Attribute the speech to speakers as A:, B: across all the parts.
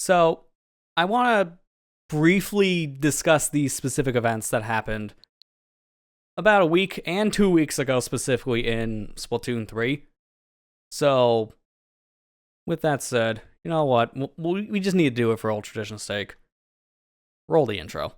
A: So, I want to briefly discuss these specific events that happened about a week and 2 weeks ago, specifically in Splatoon 3. So, with that said, you know what? We just need to do it for old tradition's sake. Roll the intro.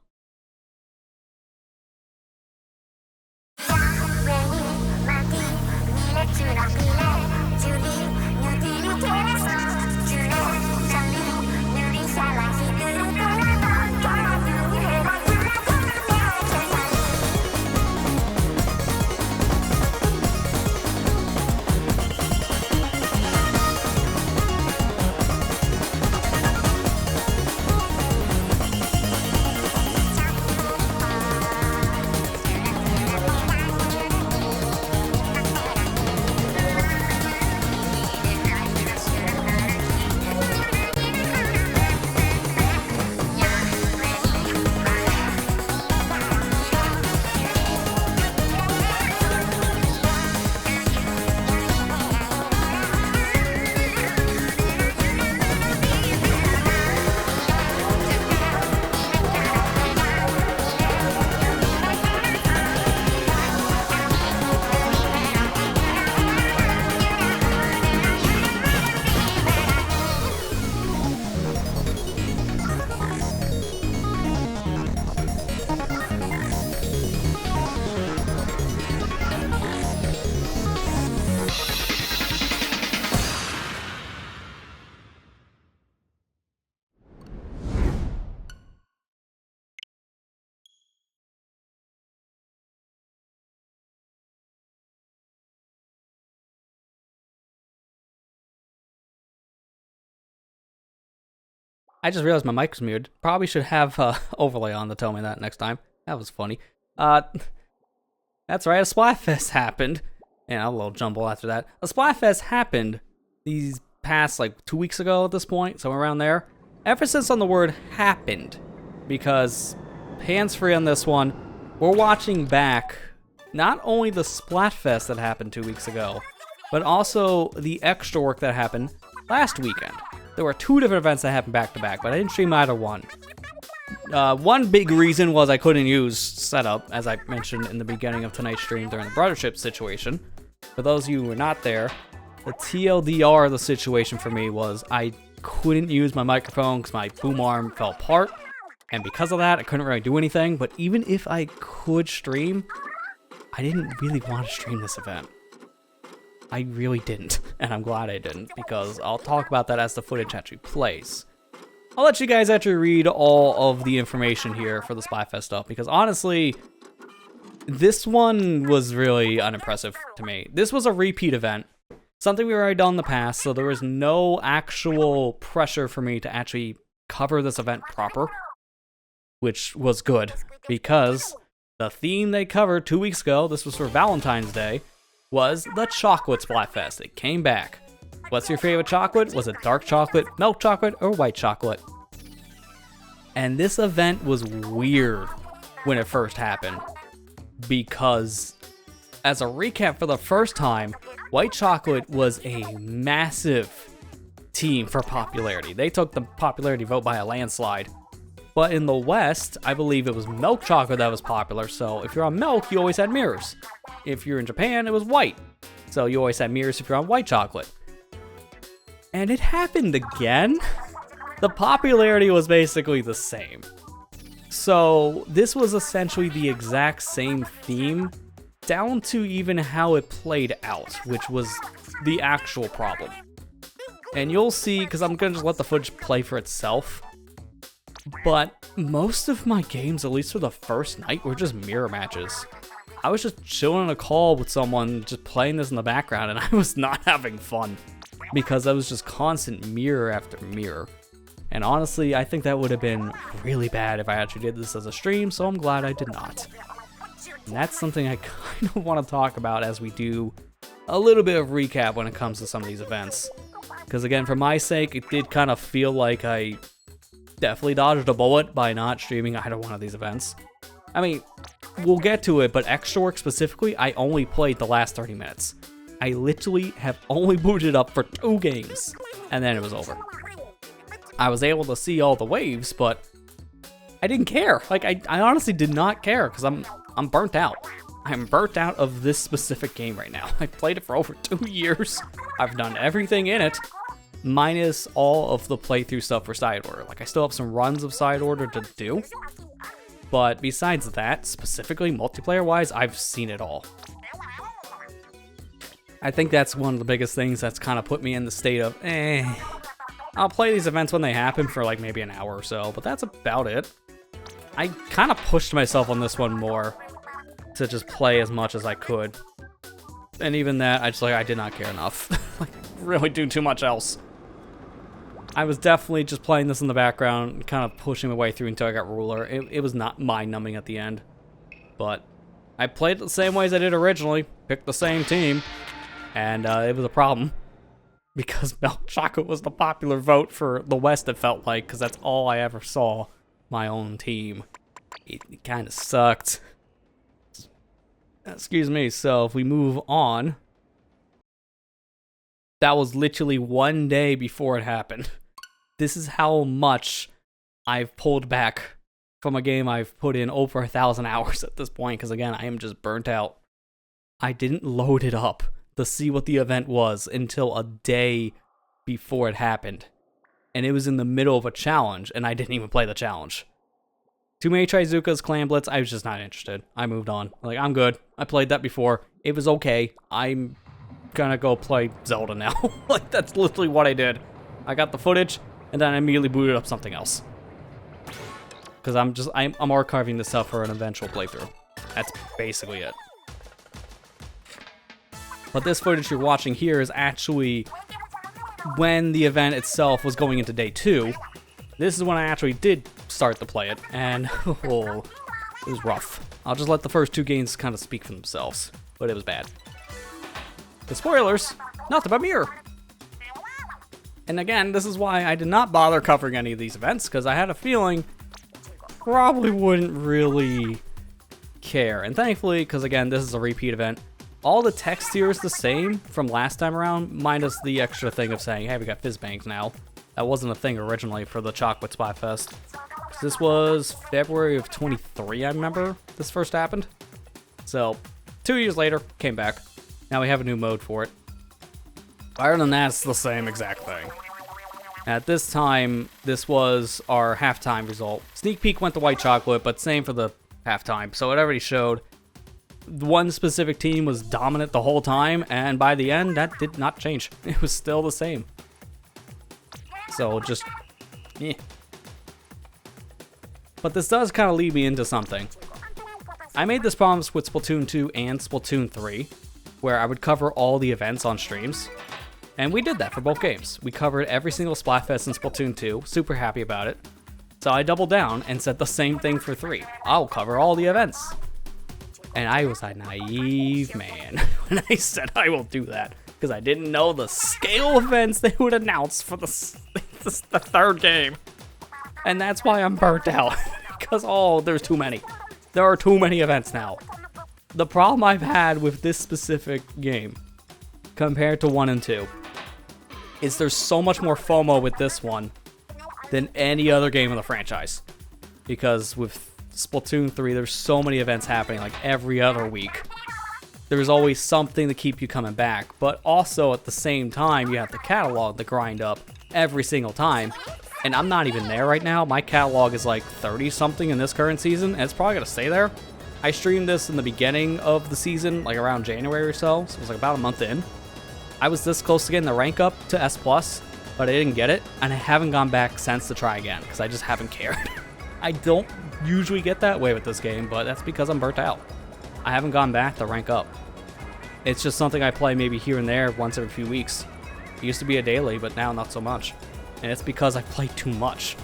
A: I just realized my mic was muted. Probably should have overlay on to tell me that next time. That was funny. That's right, a Splatfest happened. And a little jumble after that. A Splatfest happened these past, 2 weeks ago at this point, somewhere around there. Emphasis on the word happened. Because, hands-free on this one, we're watching back not only the Splatfest that happened 2 weeks ago, but also the Eggstra Work that happened last weekend. There were two different events that happened back-to-back, but I didn't stream either one. One big reason was I couldn't use setup, as I mentioned in the beginning of tonight's stream during the brothership situation. For those of you who were not there, the TLDR of the situation for me was I couldn't use my microphone because my boom arm fell apart. And because of that, I couldn't really do anything. But even if I could stream, I didn't really want to stream this event. I really didn't, and I'm glad I didn't, because I'll talk about that as the footage actually plays. I'll let you guys actually read all of the information here for the Splatfest stuff, because honestly, this one was really unimpressive to me. This was a repeat event, something we've already done in the past, so there was no actual pressure for me to actually cover this event proper, which was good, because the theme they covered 2 weeks ago, this was for Valentine's Day, was the chocolate Splatfest. It came back. What's your favorite chocolate? Was it dark chocolate, milk chocolate, or white chocolate? And this event was weird when it first happened, because as a recap for the first time, white chocolate was a massive team for popularity. They took the popularity vote by a landslide. But in the West, I believe it was milk chocolate that was popular, so if you're on milk, you always had mirrors. If you're in Japan, it was white, so you always had mirrors if you're on white chocolate. And it happened again. The popularity was basically the same. So this was essentially the exact same theme, down to even how it played out, which was the actual problem. And you'll see, because I'm going to just let the footage play for itself, but most of my games, at least for the first night, were just mirror matches. I was just chilling on a call with someone, just playing this in the background, and I was not having fun, because I was just constant mirror after mirror. And honestly, I think that would have been really bad if I actually did this as a stream, so I'm glad I did not. And that's something I kind of want to talk about as we do a little bit of recap when it comes to some of these events. Because again, for my sake, it did kind of feel like I definitely dodged a bullet by not streaming either one of these events. I mean, we'll get to it, but Eggstra Work specifically, I only played the last 30 minutes. I literally have only booted up for 2 games, and then it was over. I was able to see all the waves, but I didn't care. Like, I honestly did not care, because I'm burnt out. I'm burnt out of this specific game right now. I played it for over 2 years. I've done everything in it, minus all of the playthrough stuff for Side Order. Like, I still have some runs of Side Order to do, but besides that, specifically multiplayer-wise, I've seen it all. I think that's one of the biggest things that's kind of put me in the state of, I'll play these events when they happen for like maybe an hour or so, but that's about it. I kind of pushed myself on this one more to just play as much as I could. And even that, I did not care enough. Like, really do too much else. I was definitely just playing this in the background, kind of pushing my way through until I got ruler. It was not mind-numbing at the end. But I played it the same way as I did originally, picked the same team, and it was a problem. Because milk chocolate was the popular vote for the West, it felt like, because that's all I ever saw my own team. It kind of sucked. Excuse me, so if we move on, that was literally 1 day before it happened. This is how much I've pulled back from a game I've put in over 1,000 hours at this point, because again, I am just burnt out. I didn't load it up to see what the event was until a day before it happened. And it was in the middle of a challenge, and I didn't even play the challenge. Too many Trizukas, Clan Blitz, I was just not interested. I moved on. Like, I'm good. I played that before. It was okay. I'm gonna go play Zelda now. Like, that's literally what I did. I got the footage, and then I immediately booted up something else. Because I'm archiving this up for an eventual playthrough. That's basically it. But this footage you're watching here is actually when the event itself was going into day 2. This is when I actually did start to play it, and oh, it was rough. I'll just let the first 2 games kind of speak for themselves, but it was bad. The spoilers, nothing but mirror. And again, this is why I did not bother covering any of these events, because I had a feeling probably wouldn't really care. And thankfully, because again, this is a repeat event, all the text here is the same from last time around, minus the extra thing of saying, hey, we got fizz bangs now. That wasn't a thing originally for the Chocolate Splatfest. This was February of 23, I remember this first happened. So, 2 years later, came back. Now we have a new mode for it. Other than that, it's the same exact thing. At this time, this was our halftime result. Sneak peek went to white chocolate, but same for the halftime. So it already showed one specific team was dominant the whole time, and by the end, that did not change. It was still the same. So just, But this does kind of lead me into something. I made this promise with Splatoon 2 and Splatoon 3, where I would cover all the events on streams. And we did that for both games. We covered every single Splatfest in Splatoon 2, super happy about it. So I doubled down and said the same thing for 3. I'll cover all the events. And I was a naive man when I said I will do that, because I didn't know the scale of events they would announce for the third game. And that's why I'm burnt out, because, there's too many. There are too many events now. The problem I've had with this specific game, compared to 1 and 2, is there's so much more FOMO with this one than any other game in the franchise. Because with Splatoon 3, there's so many events happening like every other week. There's always something to keep you coming back, but also at the same time, you have the catalog to grind up every single time. And I'm not even there right now. My catalog is like 30-something in this current season, and it's probably going to stay there. I streamed this in the beginning of the season, like around January or so it was like about a month in. I was this close to getting the rank up to S+, but I didn't get it, and I haven't gone back since to try again, because I just haven't cared. I don't usually get that way with this game, but that's because I'm burnt out. I haven't gone back to rank up. It's just something I play maybe here and there once every few weeks. It used to be a daily, but now not so much. And it's because I played too much.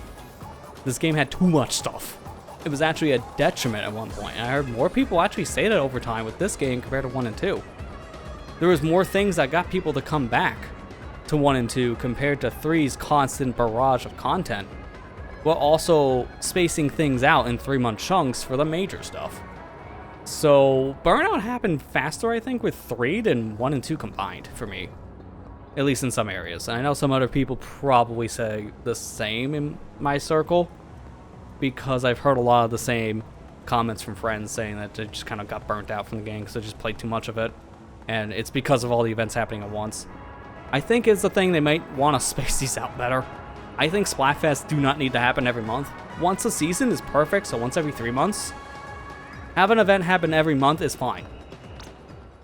A: This game had too much stuff. It was actually a detriment at one point. And I heard more people actually say that over time with this game compared to 1 and 2. There was more things that got people to come back to 1 and 2 compared to 3's constant barrage of content, while also spacing things out in 3-month chunks for the major stuff. So burnout happened faster, I think, with 3 than 1 and 2 combined for me. at least in some areas. And I know some other people probably say the same in my circle, because I've heard a lot of the same comments from friends saying that they just kind of got burnt out from the game because they just played too much of it. And it's because of all the events happening at once. I think it's the thing, they might want to space these out better. I think Splatfest do not need to happen every month. Once a season is perfect, so once every 3 months. Have an event happen every month is fine.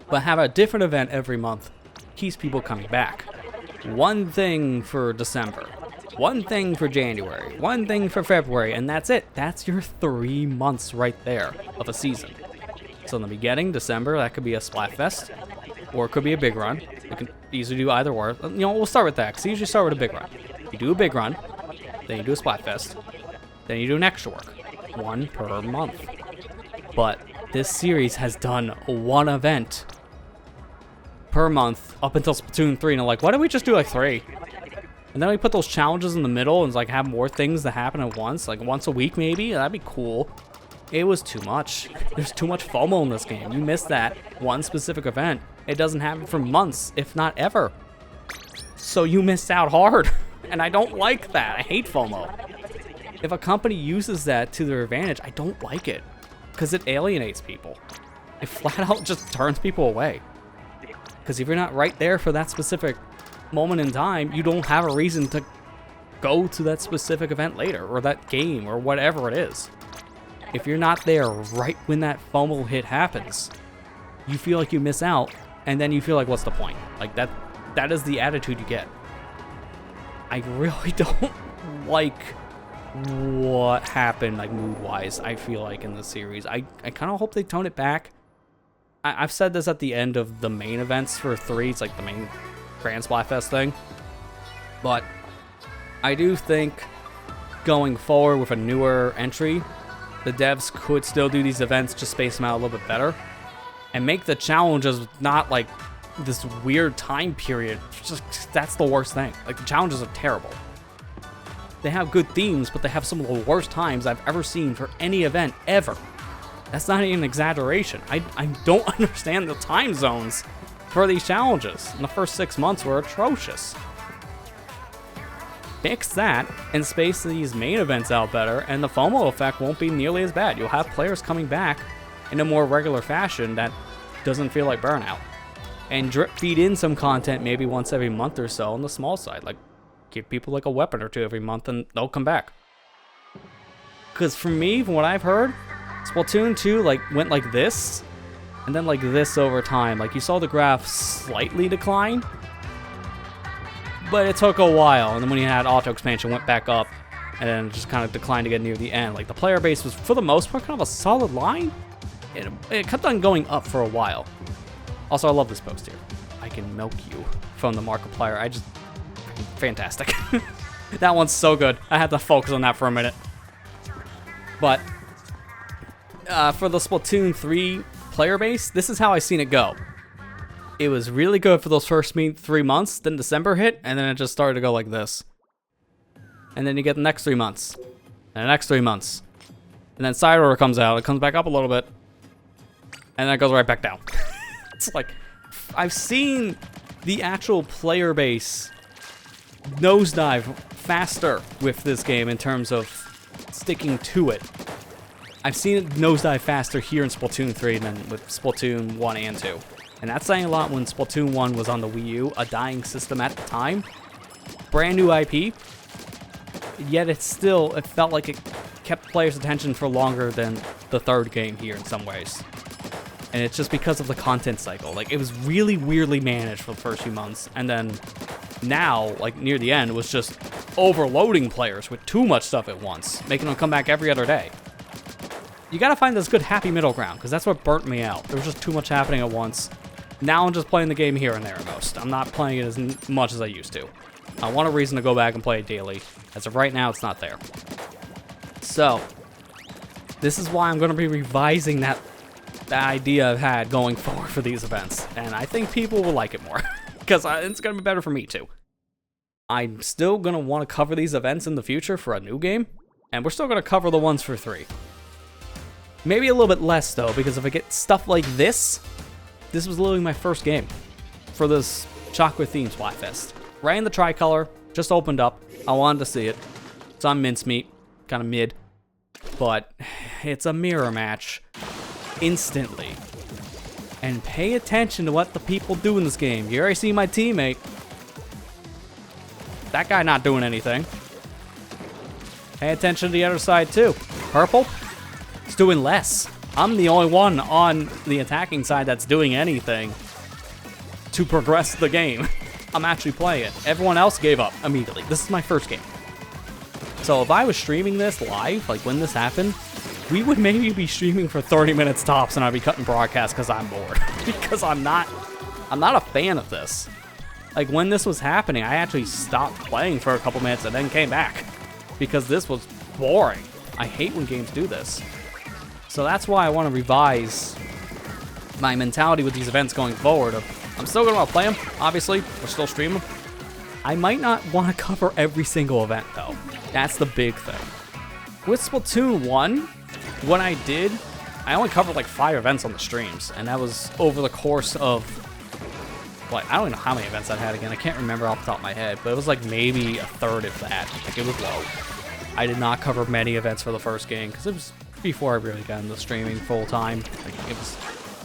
A: But have a different event every month keeps people coming back. One thing for December, one thing for January, one thing for February, and that's it. That's your 3 months right there of a season. So in the beginning, December, that could be a Splatfest, or it could be a big run. You can easily do either or. You know, we'll start with that, because you usually start with a big run. You do a big run, then you do a Splatfest, then you do an Eggstra Work. 1 per month. But this series has done 1 event per month up until Splatoon 3, and I'm like, why don't we just do like 3? And then we put those challenges in the middle and like have more things that happen at once, like once a week maybe. That'd be cool. It was too much. There's too much FOMO in this game. You miss that one specific event, it doesn't happen for months, if not ever. So you missed out hard. And I don't like that. I hate FOMO. If a company uses that to their advantage, I don't like it. Because it alienates people. It flat out just turns people away. Because if you're not right there for that specific moment in time, you don't have a reason to go to that specific event later, or that game, or whatever it is. If you're not there right when that FOMO hit happens, you feel like you miss out, and then you feel like, what's the point? Like, that is the attitude you get. I really don't like what happened, like, mood-wise, I feel like, in the series. I kind of hope they tone it back. I've said this at the end of the main events for 3, it's like the main Grand Splatfest thing. But I do think going forward with a newer entry, the devs could still do these events, just space them out a little bit better. And make the challenges not like this weird time period. That's the worst thing. Like, the challenges are terrible. They have good themes, but they have some of the worst times I've ever seen for any event, ever. That's not even an exaggeration. I don't understand the time zones for these challenges. And the first 6 months were atrocious. Fix that and space these main events out better, and the FOMO effect won't be nearly as bad. You'll have players coming back in a more regular fashion that doesn't feel like burnout. And drip feed in some content maybe once every month or so on the small side. Like, give people like a weapon or 2 every month and they'll come back. Because for me, from what I've heard, Splatoon 2 like went like this, and then like this over time. Like, you saw the graph slightly decline, but it took a while, and then when you had auto expansion, went back up, and then just kind of declined again near the end. Like, the player base was, for the most part, kind of a solid line. It kept on going up for a while. Also, I love this post here. I can milk you from the Markiplier. Fantastic. That one's so good. I had to focus on that for a minute. But for the Splatoon 3 player base, this is how I seen it go. It was really good for those first 3 months, then December hit, and then it just started to go like this. And then you get the next 3 months, and the next 3 months. And then Side Order comes out, it comes back up a little bit, and then it goes right back down. It's like, I've seen the actual player base nosedive faster with this game in terms of sticking to it. I've seen it nosedive faster here in Splatoon 3 than with Splatoon 1 and 2. And that's saying a lot when Splatoon 1 was on the Wii U, a dying system at the time. Brand new IP, yet it felt like it kept players' attention for longer than the 3rd game here in some ways. And it's just because of the content cycle. Like, it was really weirdly managed for the first few months, and then now, like, near the end, it was just overloading players with too much stuff at once, making them come back every other day. You gotta find this good happy middle ground, because that's what burnt me out. There was just too much happening at once. Now I'm just playing the game here and there at most. I'm not playing it as much as I used to. I want a reason to go back and play it daily. As of right now, it's not there. So, this is why I'm going to be revising that idea I've had going forward for these events. And I think people will like it more. Because it's going to be better for me, too. I'm still going to want to cover these events in the future for a new game. And we're still going to cover the ones for 3. Maybe a little bit less, though, because if I get stuff like this was literally my first game for this chocolate themed Splatfest. Right in the tricolor, just opened up. I wanted to see it. It's on mincemeat, kind of mid, but it's a mirror match instantly. And pay attention to what the people do in this game. You already see my teammate. That guy not doing anything. Pay attention to the other side too. Purple, it's doing less. I'm the only one on the attacking side that's doing anything to progress the game. I'm actually playing it. Everyone else gave up immediately. This is my first game. So if I was streaming this live, like when this happened, we would maybe be streaming for 30 minutes tops and I'd be cutting broadcast because I'm bored. Because I'm not a fan of this. Like when this was happening, I actually stopped playing for a couple minutes and then came back. Because this was boring. I hate when games do this. So that's why I want to revise my mentality with these events going forward. I'm still going to play them, obviously. We're still streaming them. I might not want to cover every single event, though. That's the big thing. With Splatoon 1, what I did, I only covered like 5 events on the streams. And that was over the course of, like, I don't even know how many events I had again. I can't remember off the top of my head. But it was like maybe a third of that. Like, it was low. I did not cover many events for the first game. Because it was before I really got into streaming full time. Like, it was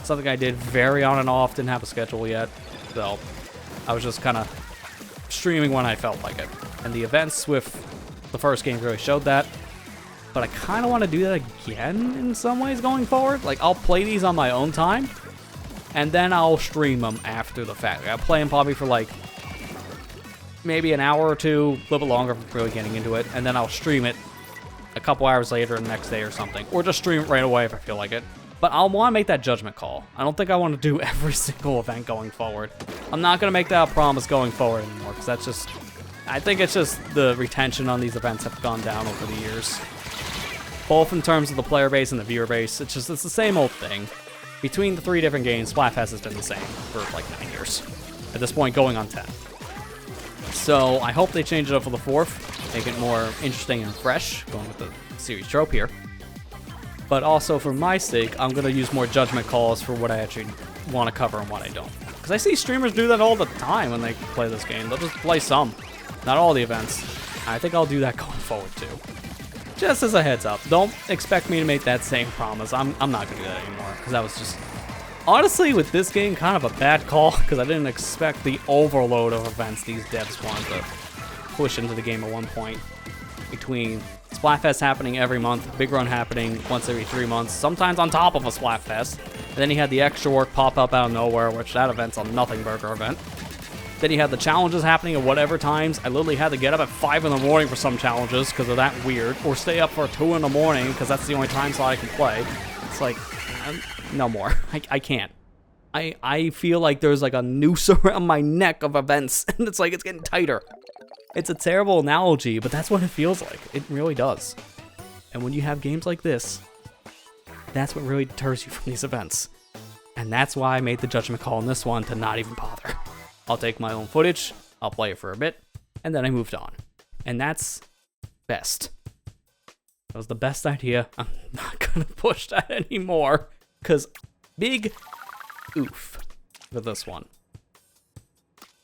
A: something I did very on and off, didn't have a schedule yet. So I was just kind of streaming when I felt like it. And the events with the first game really showed that. But I kind of want to do that again in some ways going forward. Like, I'll play these on my own time. And then I'll stream them after the fact. I'll play them probably for like maybe an hour or two, a little bit longer for really getting into it. And then I'll stream it a couple hours later the next day or something. Or just stream it right away if I feel like it. But I'll want to make that judgment call. I don't think I want to do every single event going forward. I'm not going to make that a promise going forward anymore. Because that's just... I think it's just the retention on these events have gone down over the years. Both in terms of the player base and the viewer base. It's the same old thing. Between the 3 different games, Splatfest has been the same for like 9 years. At this point, going on 10. So I hope they change it up for the 4th. Make it more interesting and fresh. Going with the series trope here. But also, for my sake, I'm going to use more judgment calls for what I actually want to cover and what I don't. Because I see streamers do that all the time when they play this game. They'll just play some, not all the events. I think I'll do that going forward, too. Just as a heads up, don't expect me to make that same promise. I'm not going to do that anymore. Because that was just, honestly, with this game, kind of a bad call. Because I didn't expect the overload of events these devs wanted to push into the game at one point. Between Splatfest happening every month, Big Run happening once every 3 months, sometimes on top of a Splatfest. And then you had the Eggstra Work pop up out of nowhere, which that event's a nothing burger event. Then you had the challenges happening at whatever times. I literally had to get up at 5 in the morning for some challenges because of that weird, or stay up for 2 in the morning because that's the only time slot I can play. It's like, no more. I can't. I feel like there's like a noose around my neck of events, and it's like it's getting tighter. It's a terrible analogy, but that's what it feels like. It really does. And when you have games like this, that's what really deters you from these events. And that's why I made the judgment call on this one to not even bother. I'll take my own footage, I'll play it for a bit, and then I moved on. And that's best. That was the best idea. I'm not gonna push that anymore, because big oof for this one.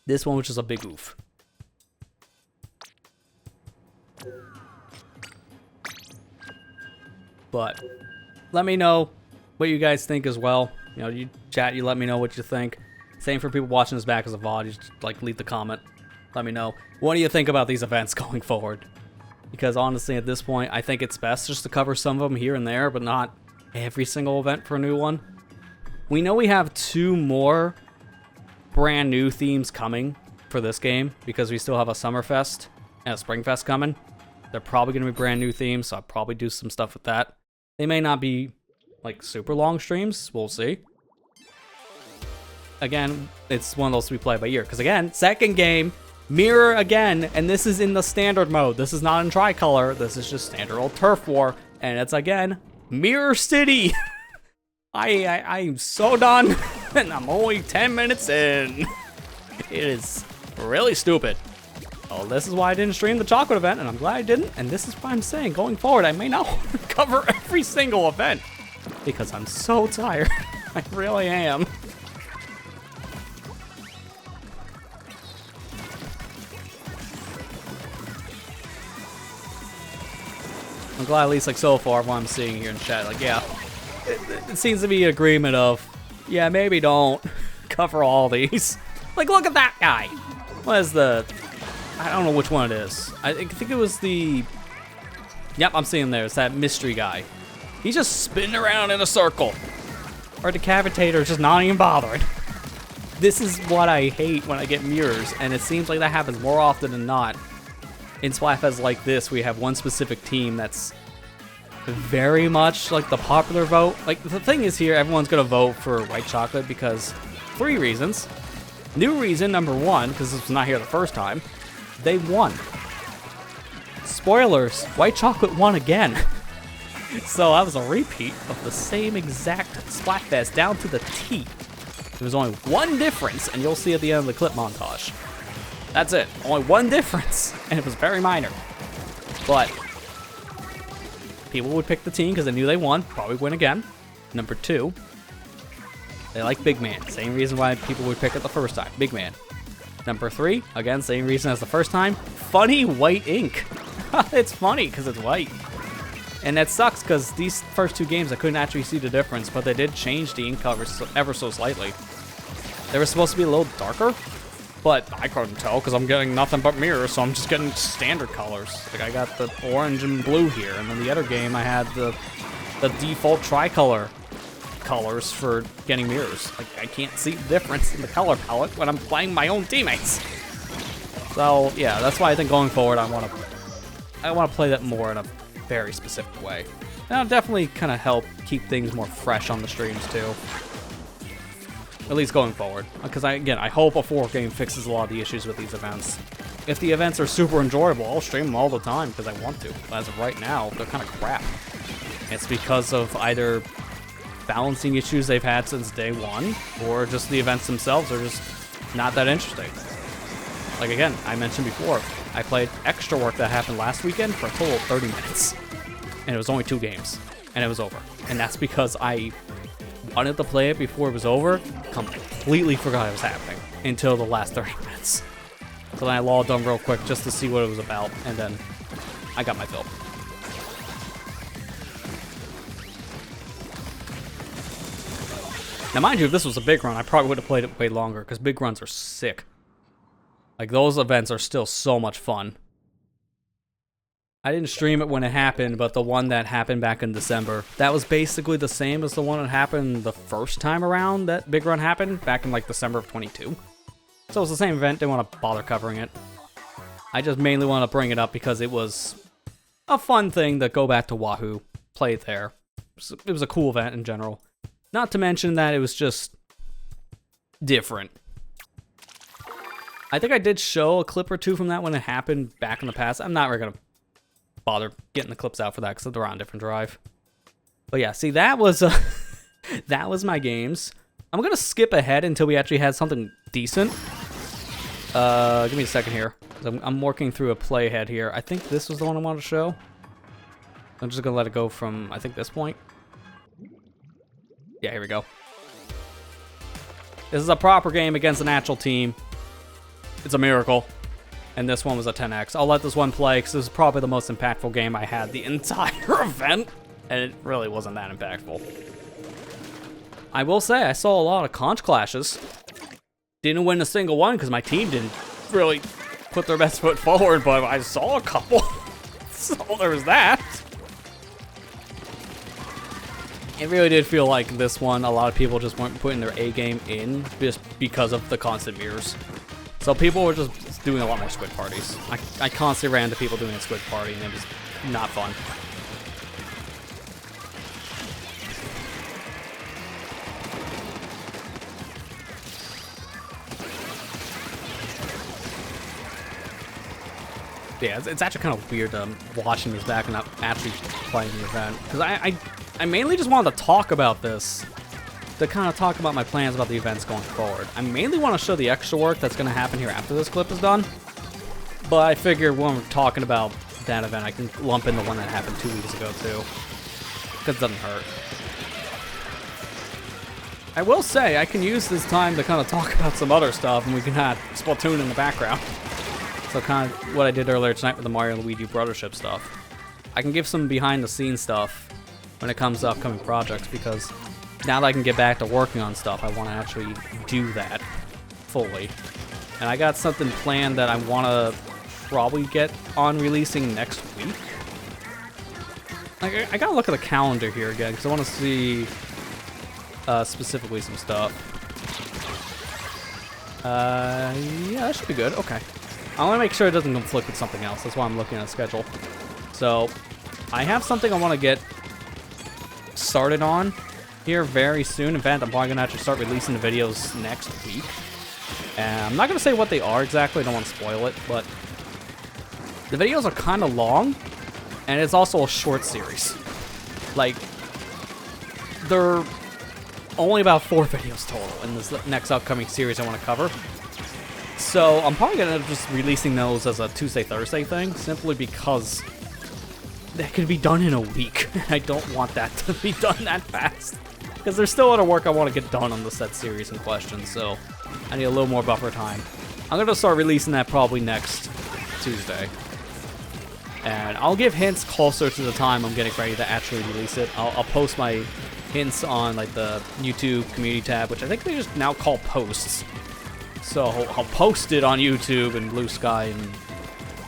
A: This one was just a big oof. But let me know what you guys think as well. You know, you chat, you let me know what you think. Same for people watching this back as a VOD. You just like leave the comment. Let me know. What do you think about these events going forward? Because honestly, at this point, I think it's best just to cover some of them here and there, but not every single event for a new one. We know we have 2 more brand new themes coming for this game because we still have a Summerfest and a Springfest coming. They're probably going to be brand new themes, so I'll probably do some stuff with that. They may not be like super long streams. We'll see. Again, it's one of those we play by ear. Because again, second game, mirror again, and this is in the standard mode. This is not in tricolor. This is just standard old turf war, and it's again Mirror City. I'm so done, and I'm only 10 minutes in. It is really stupid. Oh, this is why I didn't stream the chocolate event, and I'm glad I didn't. And this is why I'm saying, going forward, I may not cover every single event. Because I'm so tired. I really am. I'm glad at least like so far what I'm seeing here in chat, like yeah, it seems to be an agreement of, yeah, maybe don't cover all these. Like look at that guy. What is the, I don't know which one it is. I think it was the, yep, I'm seeing there, it's that mystery guy. He's just spinning around in a circle. Or Decapitator is just not even bothering. This is what I hate when I get mirrors, and it seems like that happens more often than not. In Splatfest like this, we have one specific team that's very much like the popular vote. Like, the thing is here, everyone's gonna vote for white chocolate because 3 reasons. New reason, number 1, because this was not here the first time, they won. Spoilers, white chocolate won again. So that was a repeat of the same exact Splatfest down to the T. There was only one difference, and you'll see at the end of the clip montage. That's it. Only one difference, and it was very minor. But people would pick the team because they knew they won, probably win again. Number 2, they like Big Man. Same reason why people would pick it the first time, Big Man. Number 3, again, same reason as the first time, funny white ink. It's funny because it's white. And that sucks because these first 2 games I couldn't actually see the difference, but they did change the ink cover ever so slightly. They were supposed to be a little darker, but I couldn't tell because I'm getting nothing but mirrors, so I'm just getting standard colors. Like I got the orange and blue here, and then the other game I had the default tricolor colors for getting mirrors. Like I can't see the difference in the color palette when I'm playing my own teammates. So yeah, that's why I think going forward I want to play that more in a very specific way. That'll definitely kind of help keep things more fresh on the streams too. At least going forward. Because I hope a 4th game fixes a lot of the issues with these events. If the events are super enjoyable, I'll stream them all the time because I want to. But as of right now, they're kind of crap. It's because of either balancing issues they've had since day 1, or just the events themselves are just not that interesting. Like again, I mentioned before, I played Eggstra Work that happened last weekend for a total of 30 minutes. And it was only 2 games. And it was over. And that's because I wanted to play it before it was over, completely forgot it was happening until the last 30 minutes. So then I logged on real quick just to see what it was about, and then I got my fill. Now mind you, if this was a big run, I probably would have played it way longer, because big runs are sick. Like, those events are still so much fun. I didn't stream it when it happened, but the one that happened back in December, that was basically the same as the one that happened the first time around that big run happened, back in like December of 22. So it was the same event, didn't want to bother covering it. I just mainly want to bring it up because it was a fun thing to go back to Wahoo, play it there. It was a cool event in general. Not to mention that it was just different. I think I did show a clip or 2 from that when it happened back in the past. I'm not really going to bother getting the clips out for that because they're on a different drive. But yeah, see, that was that was my games. I'm gonna skip ahead until we actually had something decent. Give me a second here. I'm working through a playhead here. I think this was the one I wanted to show. I'm just gonna let it go from, I think, this point. Yeah, here we go. This is a proper game against an actual team. It's a miracle. And this one was a 10x. I'll let this one play because this is probably the most impactful game I had the entire event. And it really wasn't that impactful. I will say, I saw a lot of conch clashes. Didn't win a single one because my team didn't really put their best foot forward, but I saw a couple. So there was that. It really did feel like this one, a lot of people just weren't putting their A game in just because of the constant mirrors. So people were just doing a lot more squid parties. I constantly ran into people doing a squid party, and it was not fun. Yeah, it's actually kind of weird watching these back and not actually playing the event. Because I mainly just wanted to talk about this. To kind of talk about my plans about the events going forward. I mainly want to show the extra work that's going to happen here after this clip is done. But I figured when we're talking about that event, I can lump in the one that happened 2 weeks ago too. Because it doesn't hurt. I will say, I can use this time to kind of talk about some other stuff, and we can have Splatoon in the background. So kind of what I did earlier tonight with the Mario and Luigi Brothership stuff. I can give some behind-the-scenes stuff when it comes to upcoming projects, because now that I can get back to working on stuff, I want to actually do that fully. And I got something planned that I want to probably get on releasing next week. I gotta look at the calendar here again, because I want to see specifically some stuff. Yeah, that should be good. Okay. I want to make sure it doesn't conflict with something else. That's why I'm looking at the schedule. So, I have something I want to get started on here very soon. In fact, I'm probably going to actually start releasing the videos next week. And I'm not going to say what they are exactly. I don't want to spoil it, but the videos are kind of long, and it's also a short series. Like, they're only about 4 videos total in this next upcoming series I want to cover. So I'm probably going to end up just releasing those as a Tuesday, Thursday thing, simply because that could be done in a week. I don't want that to be done that fast, because there's still other work I want to get done on the set series in question, so I need a little more buffer time. I'm going to start releasing that probably next Tuesday. And I'll give hints closer to the time I'm getting ready to actually release it. I'll post my hints on like the YouTube community tab, which I think they just now call posts. So I'll post it on YouTube and Blue Sky and,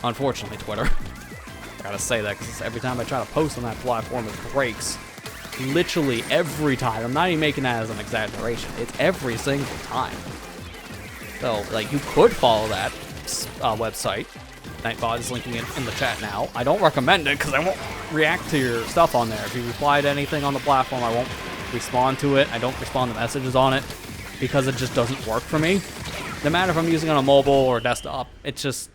A: unfortunately, Twitter. I gotta say that because every time I try to post on that platform, it breaks. Literally every time. I'm not even making that as an exaggeration. It's every single time. So, like, you could follow that website. Nightbot is linking it in the chat now. I don't recommend it because I won't react to your stuff on there. If you reply to anything on the platform, I won't respond to it. I don't respond to messages on it because it just doesn't work for me. No matter if I'm using it on a mobile or desktop, it's just,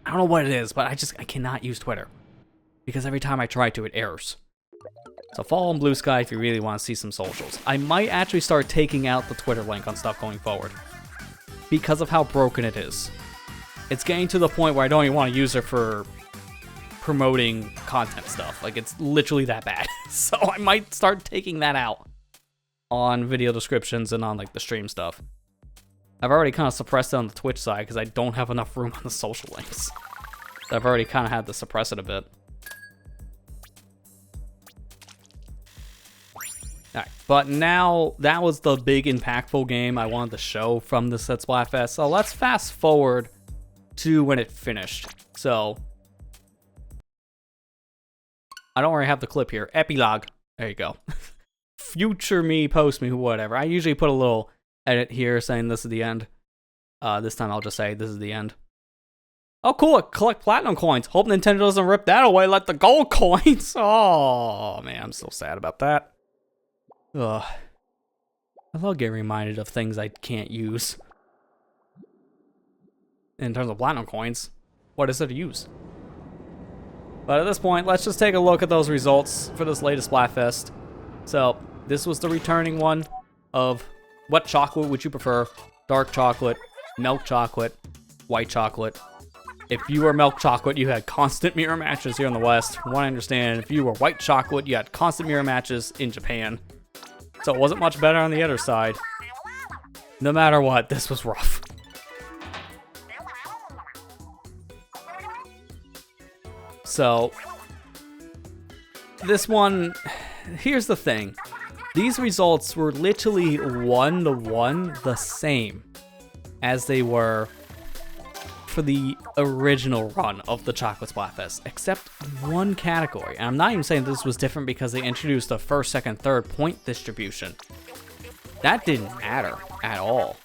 A: I don't know what it is, but I cannot use Twitter because every time I try to, it errors. So follow on Blue Sky if you really want to see some socials. I might actually start taking out the Twitter link on stuff going forward because of how broken it is. It's getting to the point where I don't even want to use it for promoting content stuff. Like, it's literally that bad. So I might start taking that out on video descriptions and on, like, the stream stuff. I've already kind of suppressed it on the Twitch side because I don't have enough room on the social links. So I've already kind of had to suppress it a bit. Alright, but now that was the big impactful game I wanted to show from this at Splatfest. So let's fast forward to when it finished. So I don't already have the clip here. Epilogue. There you go. Future me, post me, whatever. I usually put a little edit here saying this is the end. This time I'll just say this is the end. Oh, cool. Collect platinum coins. Hope Nintendo doesn't rip that away like the gold coins. Oh, man. I'm so sad about that. Ugh. I love getting reminded of things I can't use. In terms of platinum coins, what is it to use? But at this point, let's just take a look at those results for this latest Splatfest. So, this was the returning one of what chocolate would you prefer? Dark chocolate, milk chocolate, white chocolate. If you were milk chocolate, you had constant mirror matches here in the West. From what I understand, if you were white chocolate, you had constant mirror matches in Japan. So it wasn't much better on the other side. No matter what, this was rough. So, this one, here's the thing. These results were literally 1-to-1 the same as they were for the original run of the Chocolate Splatfest, except one category. And I'm not even saying this was different because they introduced the first, second, third point distribution. That didn't matter at all.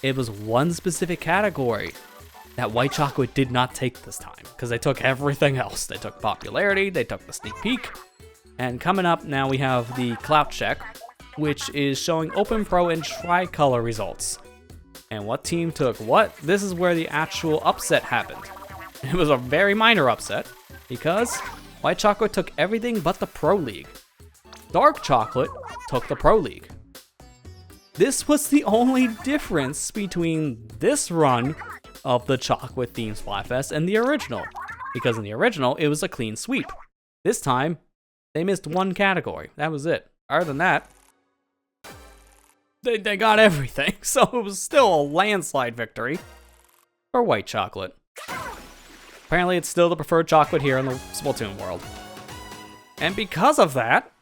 A: It was one specific category that white chocolate did not take this time, because they took everything else. They took popularity, they took the sneak peek, and coming up now we have the clout check, which is showing Open Pro and Tricolor results. And what team took what? This is where the actual upset happened. It was a very minor upset, because white chocolate took everything but the Pro League. Dark chocolate took the Pro League. This was the only difference between this run of the chocolate themed Splatfest and the original, because in the original it was a clean sweep. This time they missed one category. That was it. Other than that, they got everything. So it was still a landslide victory for white chocolate. Apparently, it's still the preferred chocolate here in the Splatoon world. And because of that,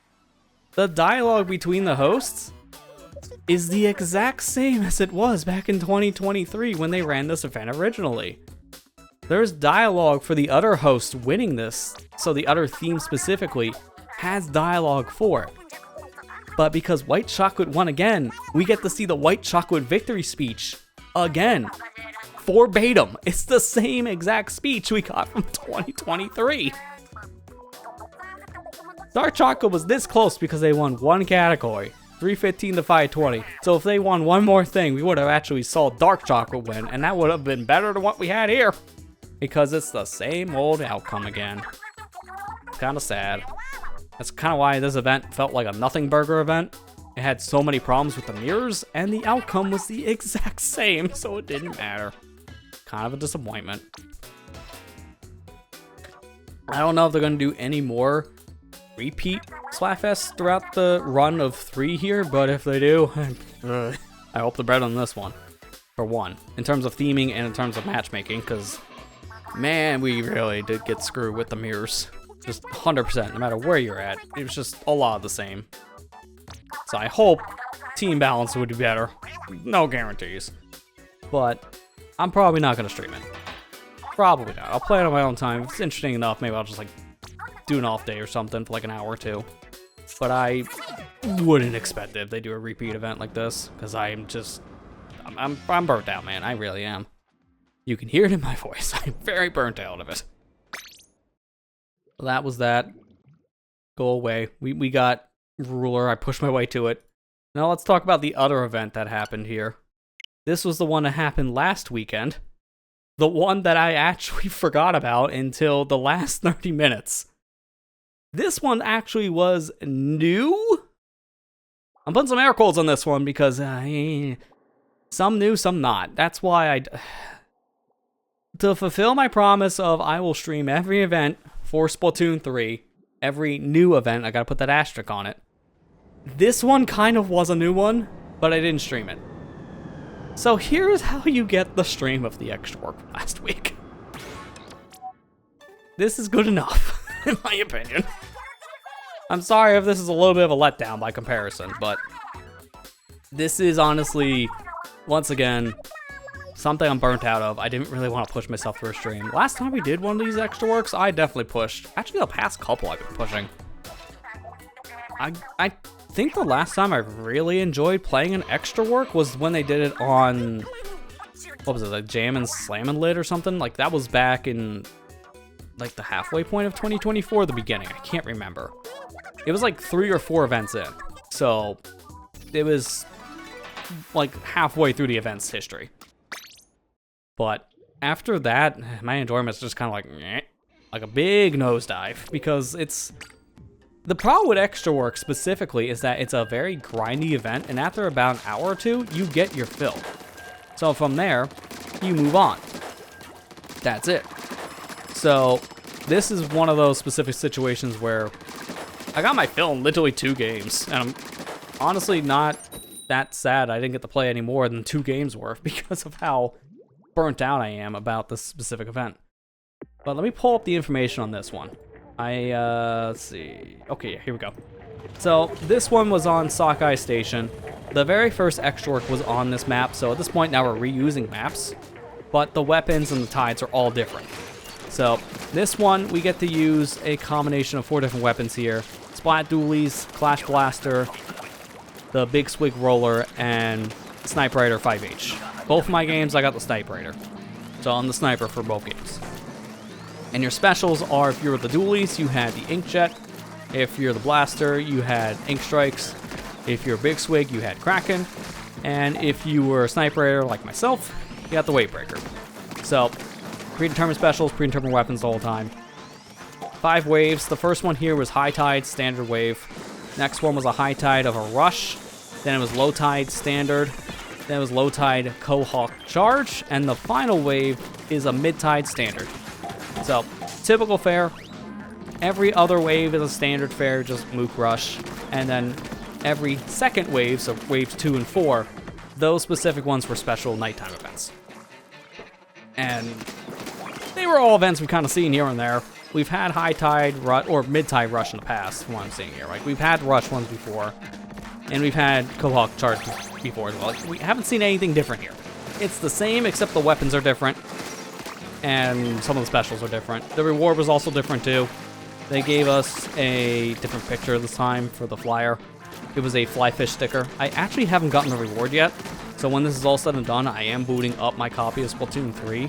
A: the dialogue between the hosts is the exact same as it was back in 2023 when they ran this event originally. There's dialogue for the other host winning this, so the other theme specifically has dialogue for it. But because White Chocolate won again, we get to see the White Chocolate victory speech again. Verbatim. It's the same exact speech we got from 2023. Dark Chocolate was this close because they won one category, 315 to 520. So if they won one more thing, we would have actually saw Dark Chocolate win, and that would have been better than what we had here. Because it's the same old outcome again. It's kind of sad. That's kind of why this event felt like a nothing burger event. It had so many problems with the mirrors, and the outcome was the exact same, so it didn't matter. Kind of a disappointment. I don't know if they're going to do any more repeat Splatfests throughout the run of 3 here, but if they do, I hope they're better than this one. For one, in terms of theming and in terms of matchmaking, because man, we really did get screwed with the mirrors. Just 100%, no matter where you're at. It was just a lot of the same. So I hope team balance would be better. No guarantees. But I'm probably not going to stream it. Probably not. I'll play it on my own time. If it's interesting enough, maybe I'll just like do an off day or something for like an hour or two. But I wouldn't expect it if they do a repeat event like this, because I'm burnt out, man. I really am. You can hear it in my voice. I'm very burnt out of it. Well, that was that. Go away. We got Ruler. I pushed my way to it. Now let's talk about the other event that happened here. This was the one that happened last weekend. The one that I actually forgot about until the last 30 minutes. This one actually was new. I'm putting some air quotes on this one because some new, some not. That's why to fulfill my promise of I will stream every event for Splatoon 3, every new event, I gotta put that asterisk on it. This one kind of was a new one, but I didn't stream it. So here's how you get the stream of the Eggstra Work from last week. This is good enough, in my opinion. I'm sorry if this is a little bit of a letdown by comparison, but this is honestly, once again, something I'm burnt out of. I didn't really want to push myself through a stream. Last time we did one of these Eggstra Works, I definitely pushed. Actually, the past couple I've been pushing. I think the last time I really enjoyed playing an Eggstra Work was when they did it on, what was it, like Jammin' Slammin' Lid or something? Like that was back in like the halfway point of 2024, the beginning. I can't remember. It was like 3 or 4 events in. So it was like halfway through the event's history. But after that, my enjoyment's just kind of like a big nosedive, because it's the problem with Eggstra Work specifically is that it's a very grindy event, and after about an hour or two, you get your fill. So from there, you move on. That's it. So this is one of those specific situations where I got my fill in literally 2 games, and I'm honestly not that sad I didn't get to play any more than 2 games worth because of how burnt out I am about this specific event. But let me pull up the information on this one. Let's see. Okay, here we go. So this one was on O.R.C.A Station. The very first Eggstra Work was on this map, so at this point now we're reusing maps, but the weapons and the tides are all different. So this one, we get to use a combination of 4 different weapons here. Splat Dualies, Clash Blaster, the Big Swig Roller, and Sniper Raider 5H. Both of my games, I got the Sniper Raider. So I'm the sniper for both games. And your specials are, if you're the Dualies, you had the Inkjet. If you're the Blaster, you had Ink Strikes. If you're Big Swig, you had Kraken. And if you were a Sniper Raider like myself, you got the Weight-Breaker. So, predetermined specials, predetermined weapons the whole time. 5 waves. The first one here was High Tide, Standard Wave. Next one was a High Tide of a Rush. Then it was Low Tide, Standard. Then it was Low Tide, Cohawk, Charge. And the final wave is a Mid Tide, Standard. So, typical fare. Every other wave is a standard fare, just Mook Rush. And then every second wave, so waves 2 and 4, those specific ones were special nighttime events. And they were are all events we've kind of seen here and there. We've had high tide or mid tide rush in the past, from what I'm seeing here. Like we've had rush ones before, and we've had Quahog charge before as well. Like, we haven't seen anything different here. It's the same, except the weapons are different, and some of the specials are different. The reward was also different too. They gave us a different picture this time for the flyer. It was a fly fish sticker. I actually haven't gotten the reward yet, so when this is all said and done, I am booting up my copy of Splatoon 3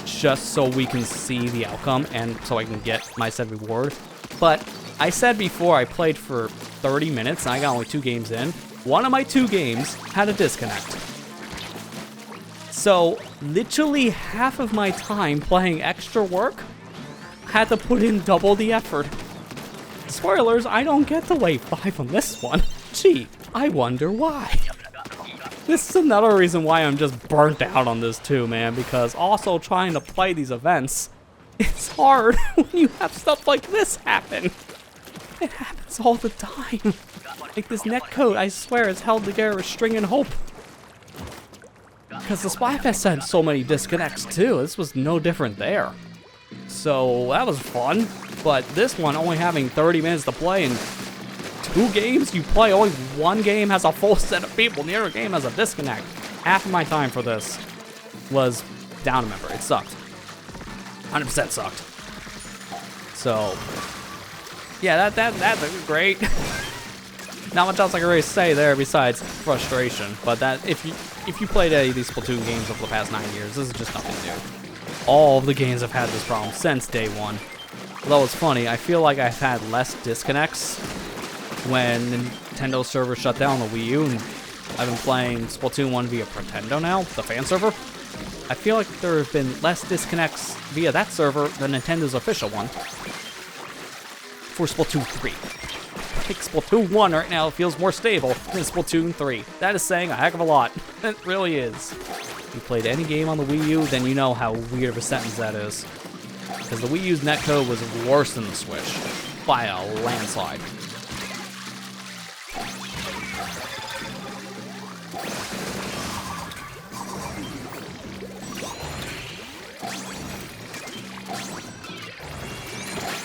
A: just so we can see the outcome and so I can get my said reward. But I said before I played for 30 minutes and I got only 2 games in. One of my 2 games had a disconnect. So literally half of my time playing Eggstra Work had to put in double the effort. Spoilers, I don't get to wave 5 on this one. Gee, I wonder why. This is another reason why I'm just burnt out on this too, man, because also trying to play these events, it's hard when you have stuff like this happen. It happens all the time. Like this netcode, I swear, is held together with string and hope. Because the Splatfest had so many disconnects too. This was no different there. So that was fun. But this one, only having 30 minutes to play and 2 games you play, only 1 game has a full set of people, and the other game has a disconnect. Half of my time for this was down a member. It sucked. 100% sucked. So, yeah, that's great. Not much else I can really say there besides frustration. But that if you played any of these Splatoon games over the past 9 years, this is just nothing new. All of the games have had this problem since day one. Although it's funny, I feel like I've had less disconnects when Nintendo server shut down the Wii U, and I've been playing Splatoon 1 via Pretendo now, the fan server. I feel like there have been less disconnects via that server than Nintendo's official one for Splatoon 3. Like Splatoon 1 right now feels more stable than Splatoon 3. That is saying a heck of a lot. It really is. If you played any game on the Wii U, then you know how weird of a sentence that is. Because the Wii U's netcode was worse than the Switch by a landslide.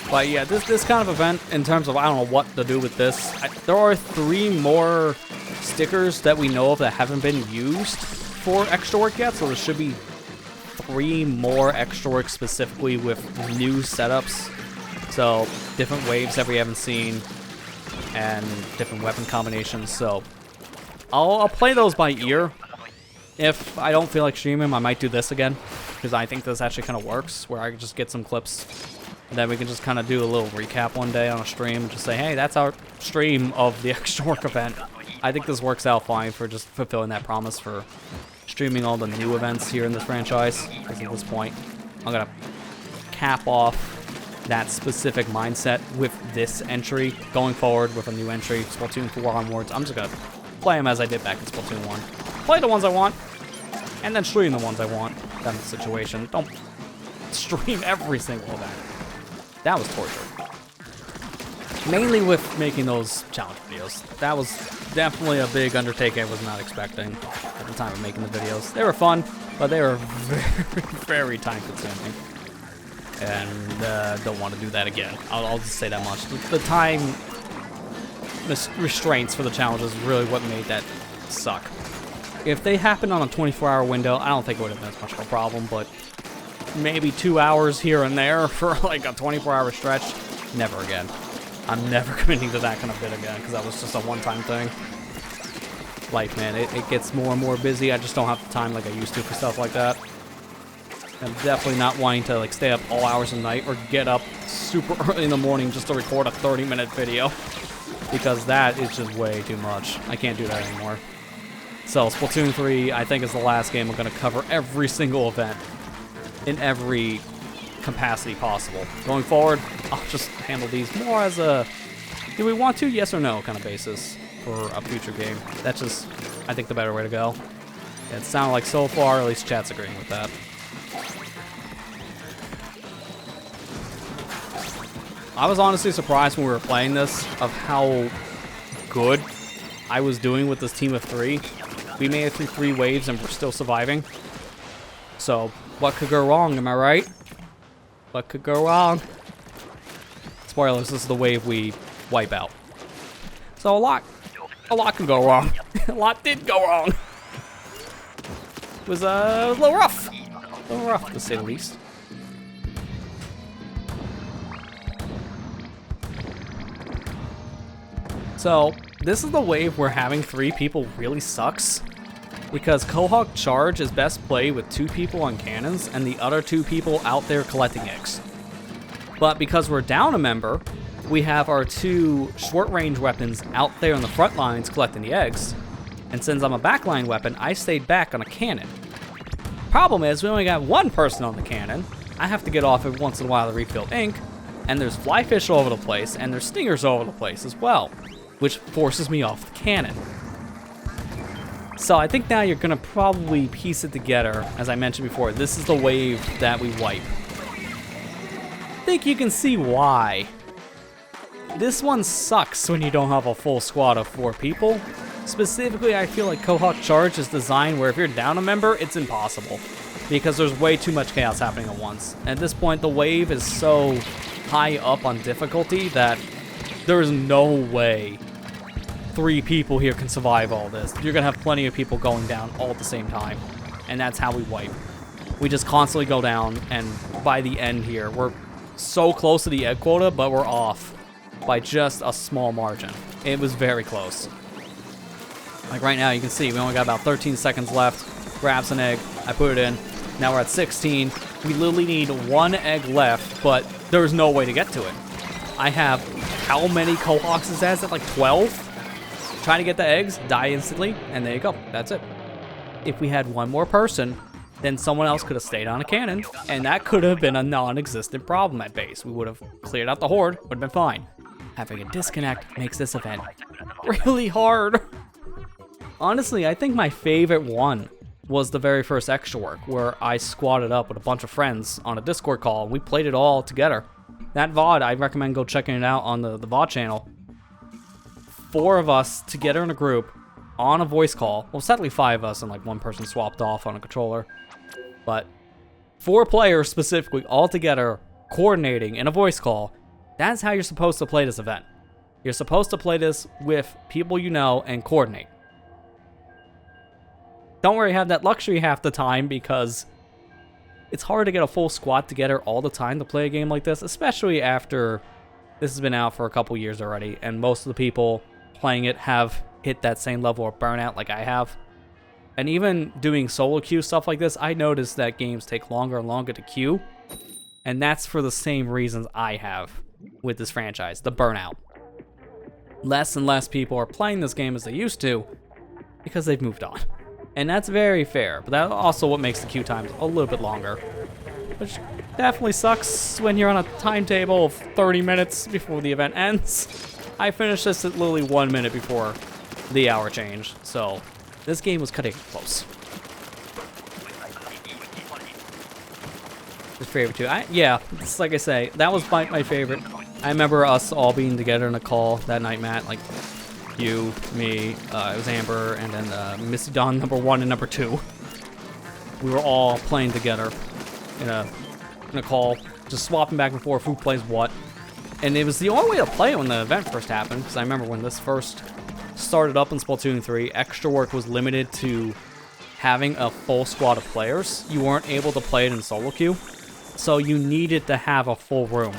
A: But yeah, this kind of event, in terms of I don't know what to do with this, there are 3 more stickers that we know of that haven't been used for Eggstra Work yet, so there should be 3 more Eggstra Work specifically with new setups. So different waves that we haven't seen and different weapon combinations. So I'll play those by ear. If I don't feel like streaming, I might do this again, because I think this actually kind of works, where I can just get some clips and then we can just kind of do a little recap one day on a stream and just say, hey, that's our stream of the Eggstra Work event. I think this works out fine for just fulfilling that promise for streaming all the new events here in this franchise. Because at this point, I'm going to cap off that specific mindset with this entry. Going forward with a new entry, Splatoon 4 onwards, I'm just going to play them as I did back in Splatoon 1. Play the ones I want, and then stream the ones I want. That's the situation. Don't stream every single event. That was torture. Mainly with making those challenge videos. That was definitely a big undertaking I was not expecting at the time of making the videos. They were fun, but they were very, very time consuming. And don't want to do that again. I'll just say that much. The time restraints for the challenges is really what made that suck. If they happened on a 24-hour window, I don't think it would have been as much of a problem, but maybe 2 hours here and there for like a 24-hour stretch, never again. I'm never committing to that kind of bit again, because that was just a one-time thing. Life, man, it gets more and more busy. I just don't have the time like I used to for stuff like that. I'm definitely not wanting to like stay up all hours of the night or get up super early in the morning just to record a 30-minute video, because that is just way too much. I can't do that anymore. So Splatoon 3, I think, is the last game I'm going to cover every single event in every capacity possible. Going forward, I'll just handle these more as a do we want to, yes or no kind of basis for a future game. That's just, I think, the better way to go. It sounded like so far, at least chat's agreeing with that. I was honestly surprised when we were playing this of how good I was doing with this team of 3. We made it through 3 waves and we're still surviving. So, what could go wrong, am I right? What could go wrong? Spoilers, this is the wave we wipe out. So a lot can go wrong. A lot did go wrong. It was a little rough. A little rough, to say the least. So, this is the wave where having 3 people really sucks. Because Cohawk Charge is best played with 2 people on cannons and the other 2 people out there collecting eggs. But because we're down a member, we have our 2 short-range weapons out there on the front lines collecting the eggs. And since I'm a backline weapon, I stayed back on a cannon. Problem is, we only got 1 person on the cannon. I have to get off every once in a while to refill ink. And there's flyfish all over the place, and there's stingers all over the place as well, which forces me off the cannon. So I think now you're gonna probably piece it together. As I mentioned before, this is the wave that we wipe. I think you can see why. This one sucks when you don't have a full squad of 4 people. Specifically, I feel like Cohawk Charge is designed where if you're down a member, it's impossible. Because there's way too much chaos happening at once. At this point, the wave is so high up on difficulty that there is no way 3 people here can survive all this. You're gonna have plenty of people going down all at the same time. And that's how we wipe. We just constantly go down, and by the end here, we're so close to the egg quota, but we're off by just a small margin. It was very close. Like right now, you can see we only got about 13 seconds left. Grabs an egg, I put it in. Now we're at 16. We literally need 1 egg left, but there's no way to get to it. I have how many Cohawks is that? Is that like 12? Trying to get the eggs, die instantly, and there you go. That's it. If we had 1 more person, then someone else could have stayed on a cannon, and that could have been a non-existent problem at base. We would have cleared out the horde, would have been fine. Having a disconnect makes this event really hard. Honestly, I think my favorite one was the very first Eggstra Work, where I squatted up with a bunch of friends on a Discord call, and we played it all together. That VOD, I recommend go checking it out on the VOD channel. 4 of us together in a group on a voice call. Well, sadly 5 of us and like 1 person swapped off on a controller. But 4 players specifically all together coordinating in a voice call. That's how you're supposed to play this event. You're supposed to play this with people you know and coordinate. Don't worry, have that luxury half the time because it's hard to get a full squad together all the time to play a game like this, especially after this has been out for a couple years already, and most of the people playing it have hit that same level of burnout like I have. And even doing solo queue stuff like this, I noticed that games take longer and longer to queue, and that's for the same reasons I have with this franchise, the burnout. Less and less people are playing this game as they used to because they've moved on. And that's very fair, but that's also what makes the queue times a little bit longer. Which definitely sucks when you're on a timetable of 30 minutes before the event ends. I finished this at literally 1 minute before the hour change, so this game was cutting close. His favorite too. Yeah, it's like I say, that was my favorite. I remember us all being together in a call that night, Matt, like you, me, it was Amber, and then Missy Dawn number 1 and number 2. We were all playing together in a call, just swapping back and forth who plays what. And it was the only way to play it when the event first happened, because I remember when this first started up in Splatoon 3, Eggstra Work was limited to having a full squad of players. You weren't able to play it in solo queue, so you needed to have a full room.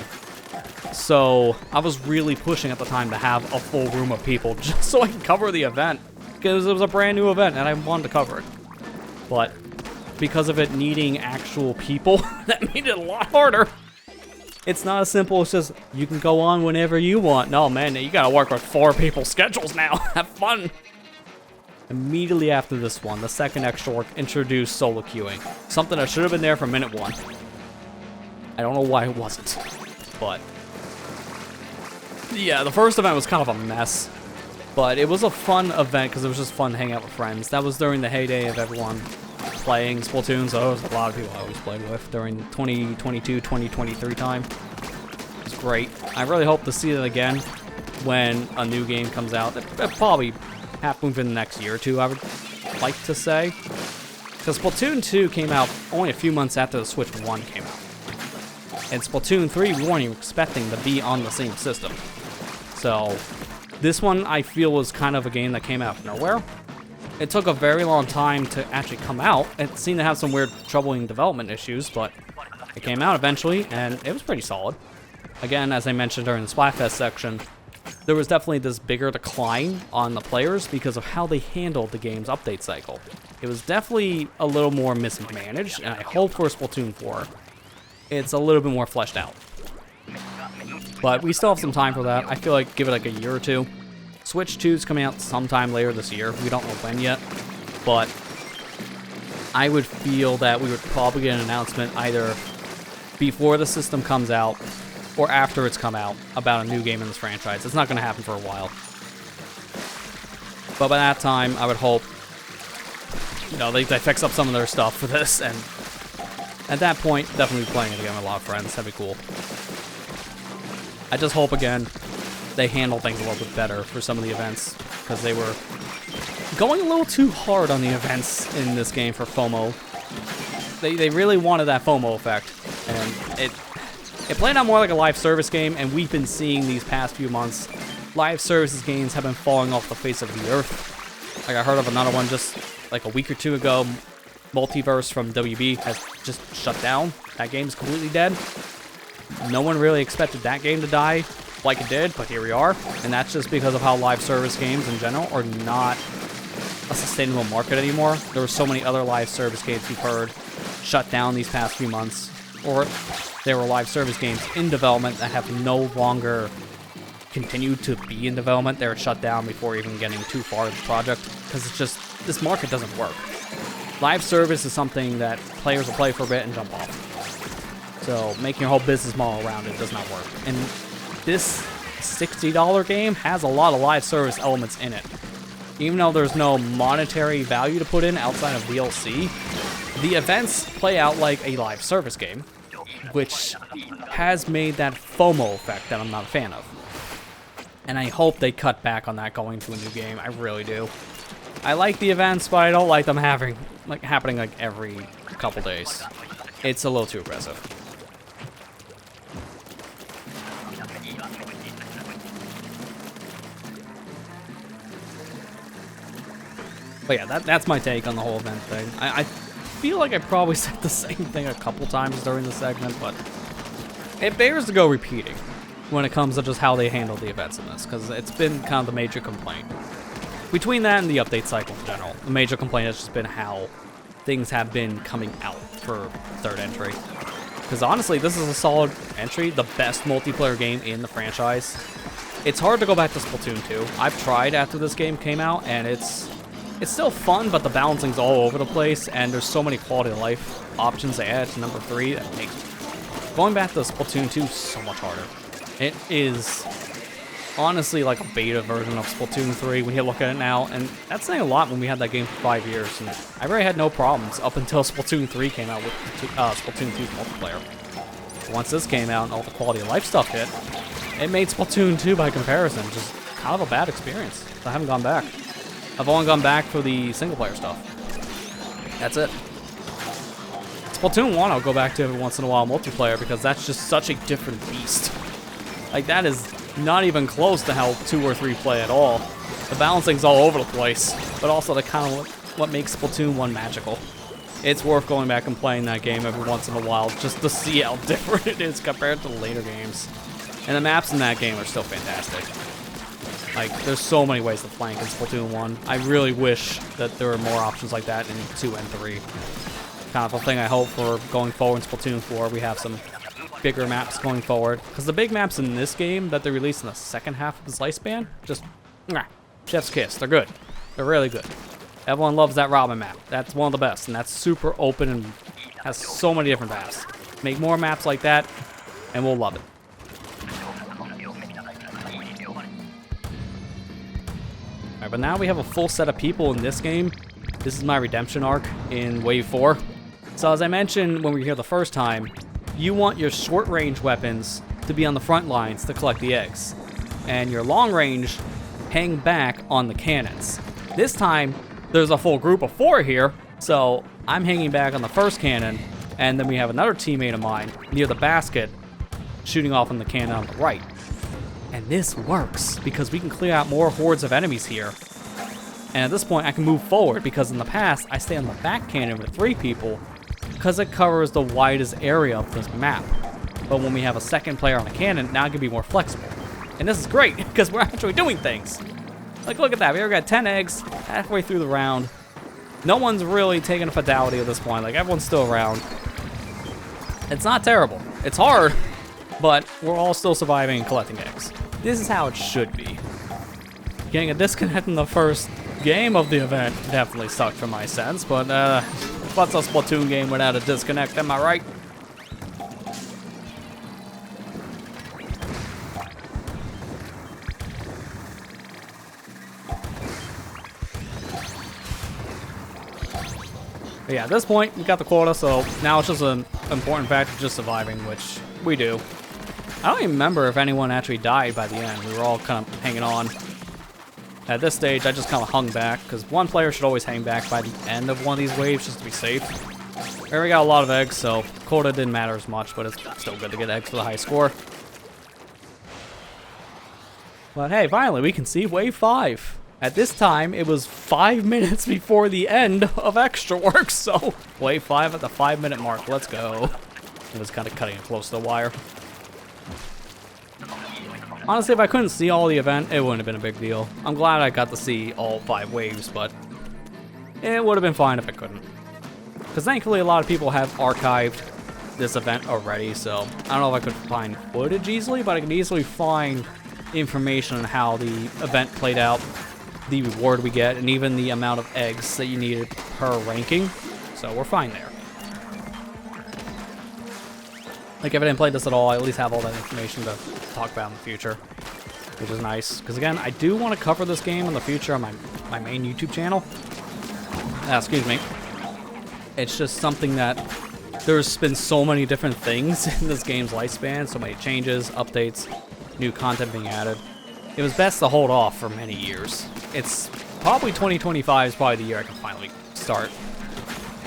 A: So I was really pushing at the time to have a full room of people just so I could cover the event, because it was a brand new event and I wanted to cover it. But because of it needing actual people, that made it a lot harder. It's not as simple as just, you can go on whenever you want. No, man, you gotta work with 4 people's schedules now. Have fun. Immediately after this one, the second Eggstra Work introduced solo queuing. Something that should have been there from minute 1. I don't know why it wasn't, but yeah, the first event was kind of a mess, but it was a fun event because it was just fun to hang out with friends. That was during the heyday of everyone playing Splatoon, so there was a lot of people I always played with during 2022, 2023 time. It was great. I really hope to see it again when a new game comes out. It probably happen within the next year or 2, I would like to say. Because Splatoon 2 came out only a few months after the Switch 1 came out. And Splatoon 3, we weren't even expecting to be on the same system. So this one, I feel, was kind of a game that came out of nowhere. It took a very long time to actually come out. It seemed to have some weird, troubling development issues, but it came out eventually, and it was pretty solid. Again, as I mentioned during the Splatfest section, there was definitely this bigger decline on the players because of how they handled the game's update cycle. It was definitely a little more mismanaged, and I hope for Splatoon 4, it's a little bit more fleshed out. But we still have some time for that. I feel like give it like a year or two. Switch 2 is coming out sometime later this year. We don't know when yet, but I would feel that we would probably get an announcement either before the system comes out or after it's come out about a new game in this franchise. It's not going to happen for a while. But by that time, I would hope, you know, they fix up some of their stuff for this, and at that point, definitely playing it again with a lot of friends. That'd be cool. I just hope, again, they handle things a little bit better for some of the events, because they were going a little too hard on the events in this game for FOMO. They really wanted that FOMO effect, and it played out more like a live service game, and we've been seeing these past few months, live services games have been falling off the face of the earth. Like, I heard of another one just like a week or two ago, Multiverse from WB has just shut down. That game's completely dead. No one really expected that game to die like it did, but here we are. And that's just because of how live service games in general are not a sustainable market anymore. There were so many other live service games we've heard shut down these past few months, or there were live service games in development that have no longer continued to be in development. They were shut down before even getting too far in the project, because it's just, this market doesn't work. Live service is something that players will play for a bit and jump off. So making your whole business model around it does not work. And this $60 game has a lot of live service elements in it. Even though there's no monetary value to put in outside of DLC, the events play out like a live service game, which has made that FOMO effect that I'm not a fan of. And I hope they cut back on that going to a new game. I really do. I like the events, but I don't like them happening like every couple days. It's a little too aggressive. But yeah, that's my take on the whole event thing. I feel like I probably said the same thing a couple times during the segment, but it bears to go repeating when it comes to just how they handle the events in this, because it's been kind of the major complaint. Between that and the update cycle in general, the major complaint has just been how things have been coming out for third entry. Because honestly, this is a solid entry, the best multiplayer game in the franchise. It's hard to go back to Splatoon 2. I've tried after this game came out, and it's still fun, but the balancing's all over the place, and there's so many quality of life options they add to number 3 that makes going back to Splatoon 2 so much harder. It is honestly like a beta version of Splatoon 3 when you look at it now, and that's saying a lot when we had that game for 5 years, and I really had no problems up until Splatoon 3 came out with Splatoon 2's multiplayer. Once this came out and all the quality of life stuff hit, it made Splatoon 2 by comparison just kind of a bad experience. So I haven't gone back. I've only gone back for the single player stuff. That's it. Splatoon 1 I'll go back to every once in a while multiplayer, because that's just such a different beast. Like, that is not even close to how 2 or 3 play at all. The balancing's all over the place, but also the kind of what makes Splatoon 1 magical. It's worth going back and playing that game every once in a while just to see how different it is compared to the later games. And the maps in that game are still fantastic. Like, there's so many ways to flank in Splatoon 1. I really wish that there were more options like that in 2 and 3. Kind of a thing I hope for going forward in Splatoon 4. We have some bigger maps going forward, because the big maps in this game that they released in the second half of its lifespan, just chef's kiss. They're good. They're really good. Everyone loves that Robin map. That's one of the best, and that's super open and has so many different maps. Make more maps like that, and we'll love it. Alright, but now we have a full set of people in this game. This is my redemption arc in Wave 4. So as I mentioned when we were here the first time, you want your short-range weapons to be on the front lines to collect the eggs, and your long-range hang back on the cannons. This time, there's a full group of 4 here, so I'm hanging back on the first cannon, And then we have another teammate of mine near the basket shooting off in the cannon on the right. And this works because we can clear out more hordes of enemies here. And at this point, I can move forward because in the past, I stay on the back cannon with 3 people because it covers the widest area of this map. But when we have a second player on a cannon, now it can be more flexible. And this is great because we're actually doing things. Like, look at that. We already got 10 eggs halfway through the round. No one's really taking a fatality at this point. Like, everyone's still around. It's not terrible. It's hard, but we're all still surviving and collecting eggs. This is how it should be. Getting a disconnect in the first game of the event definitely sucked for my sense, but what's a Splatoon game without a disconnect, am I right? But yeah, at this point, we got the quota, so now it's just an important factor just surviving, which we do. I don't even remember if anyone actually died by the end. We were all kind of hanging on. At this stage, I just kind of hung back, because one player should always hang back by the end of one of these waves just to be safe. Here we got a lot of eggs, so quota didn't matter as much, but it's still good to get eggs for the high score. But hey, finally, we can see wave 5. At this time, it was 5 minutes before the end of Eggstra Work, so wave 5 at the 5-minute mark. Let's go. It was kind of cutting it close to the wire. Honestly, if I couldn't see all the event, it wouldn't have been a big deal. I'm glad I got to see all 5 waves, but it would have been fine if I couldn't. Because thankfully, a lot of people have archived this event already, so I don't know if I could find footage easily, but I can easily find information on how the event played out, the reward we get, and even the amount of eggs that you needed per ranking. So we're fine there. Like, if I didn't play this at all, I at least have all that information to talk about in the future, which is nice. Because again, I do want to cover this game in the future on my main YouTube channel. Excuse me. It's just something that there's been so many different things in this game's lifespan, so many changes, updates, new content being added. It was best to hold off for many years. It's probably 2025 is probably the year I can finally start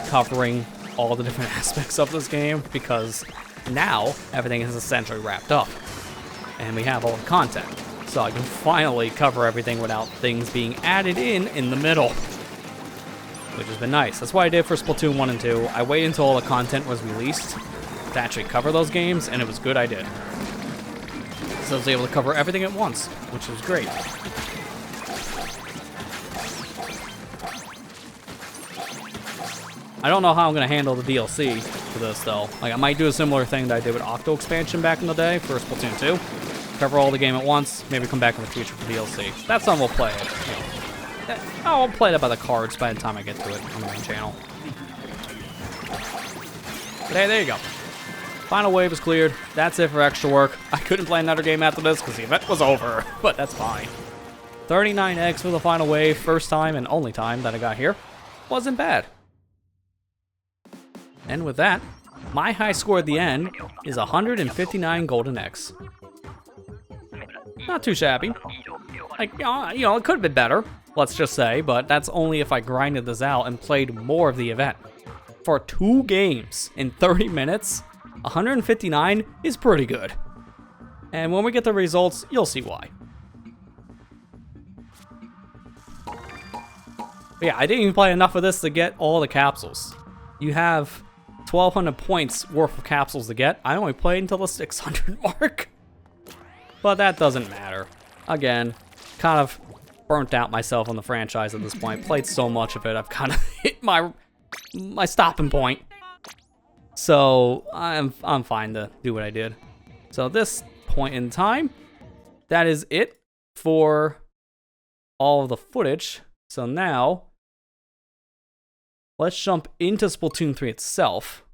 A: covering all the different aspects of this game, because now everything is essentially wrapped up and we have all the content, so I can finally cover everything without things being added in the middle, which has been nice. That's what I did for Splatoon 1 and 2. I waited until all the content was released to actually cover those games, and it was good I did. So I was able to cover everything at once, which was great. I don't know how I'm going to handle the DLC for this, though. Like, I might do a similar thing that I did with O.R.C.A expansion back in the day for Splatoon 2. Cover all the game at once, maybe come back in the future for DLC. That's something we'll play. You know, I'll play that by the cards by the time I get to it on the main channel. But hey, there you go. Final wave is cleared. That's it for Eggstra Work. I couldn't play another game after this because the event was over, but that's fine. 39 eggs for the final wave, first time and only time that I got here. Wasn't bad. And with that, my high score at the end is 159 golden eggs. Not too shabby. Like, you know, it could have been better, let's just say, but that's only if I grinded this out and played more of the event. For 2 games in 30 minutes, 159 is pretty good. And when we get the results, you'll see why. But yeah, I didn't even play enough of this to get all the capsules. You have 1,200 points worth of capsules to get. I only played until the 600 mark. But that doesn't matter. Again, kind of burnt out myself on the franchise at this point. Played so much of it, I've kind of hit my stopping point. So I'm fine to do what I did. So at this point in time, that is it for all of the footage. So now, let's jump into Splatoon 3 itself,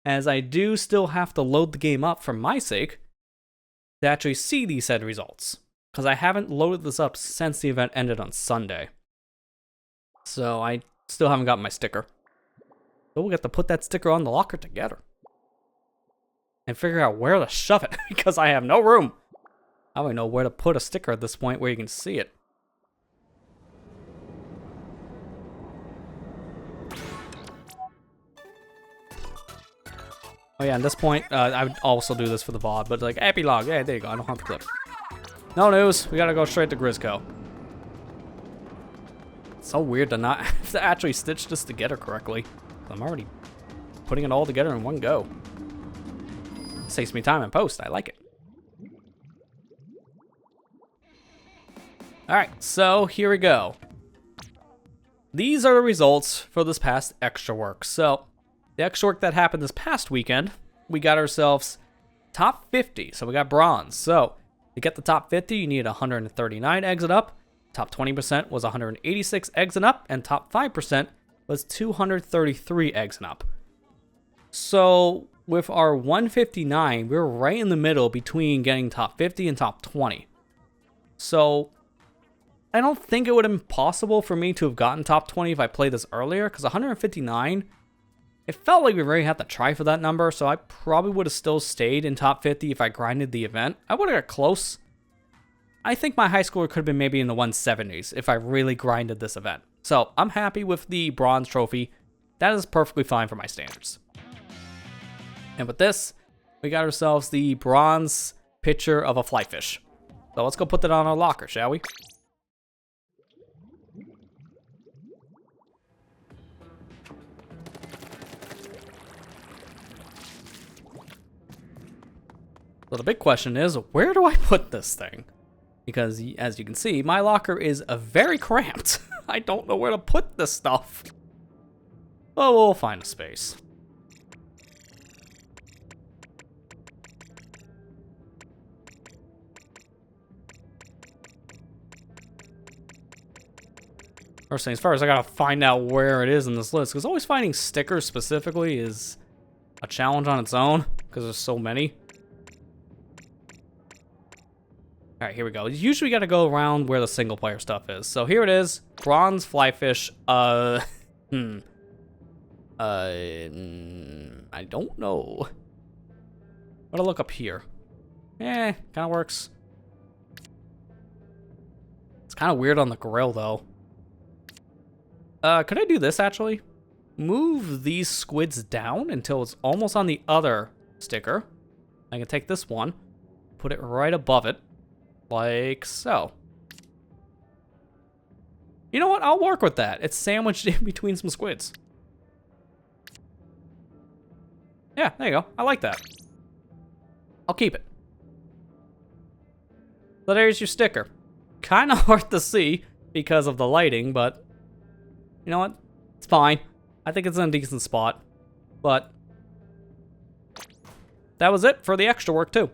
A: as I do still have to load the game up for my sake to actually see these said results, because I haven't loaded this up since the event ended on Sunday. So I still haven't got my sticker. So we'll get to put that sticker on the locker together and figure out where to shove it, because I have no room. I don't know where to put a sticker at this point where you can see it. Oh yeah, at this point, I would also do this for the VOD, but like, epilogue, yeah, there you go, I don't have the clip. No news, we gotta go straight to Grisco. It's so weird to not have to actually stitch this together correctly. I'm already putting it all together in one go. It saves me time in post, I like it. Alright, so here we go. These are the results for this past Eggstra Work. So, the Eggstra Work that happened this past weekend, we got ourselves top 50. So we got bronze. So, to get the top 50, you need 139 eggs and up. Top 20% was 186 eggs and up. And top 5% was 233 eggs and up. So, with our 159, we're right in the middle between getting top 50 and top 20. So, I don't think it would have been possible for me to have gotten top 20 if I played this earlier, because 159, it felt like we really had to try for that number, so I probably would have still stayed in top 50 if I grinded the event. I would have got close. I think my high score could have been maybe in the 170s if I really grinded this event. So I'm happy with the bronze trophy. That is perfectly fine for my standards. And with this, we got ourselves the bronze picture of a flyfish. So let's go put that on our locker, shall we? So the big question is, where do I put this thing? Because as you can see, my locker is very cramped. I don't know where to put this stuff. Well, we'll find a space. First things first, I gotta find out where it is in this list, because always finding stickers specifically is a challenge on its own, because there's so many. Alright, here we go. Usually we gotta go around where the single player stuff is. So here it is. Bronze flyfish. I don't know. I'm gonna look up here. Kinda works. It's kinda weird on the grill though. Could I do this actually? Move these squids down until it's almost on the other sticker. I can take this one, put it right above it. Like so. You know what? I'll work with that. It's sandwiched in between some squids. Yeah, there you go. I like that. I'll keep it. So there's your sticker. Kind of hard to see because of the lighting, but you know what? It's fine. I think it's in a decent spot. But that was it for the Eggstra Work too.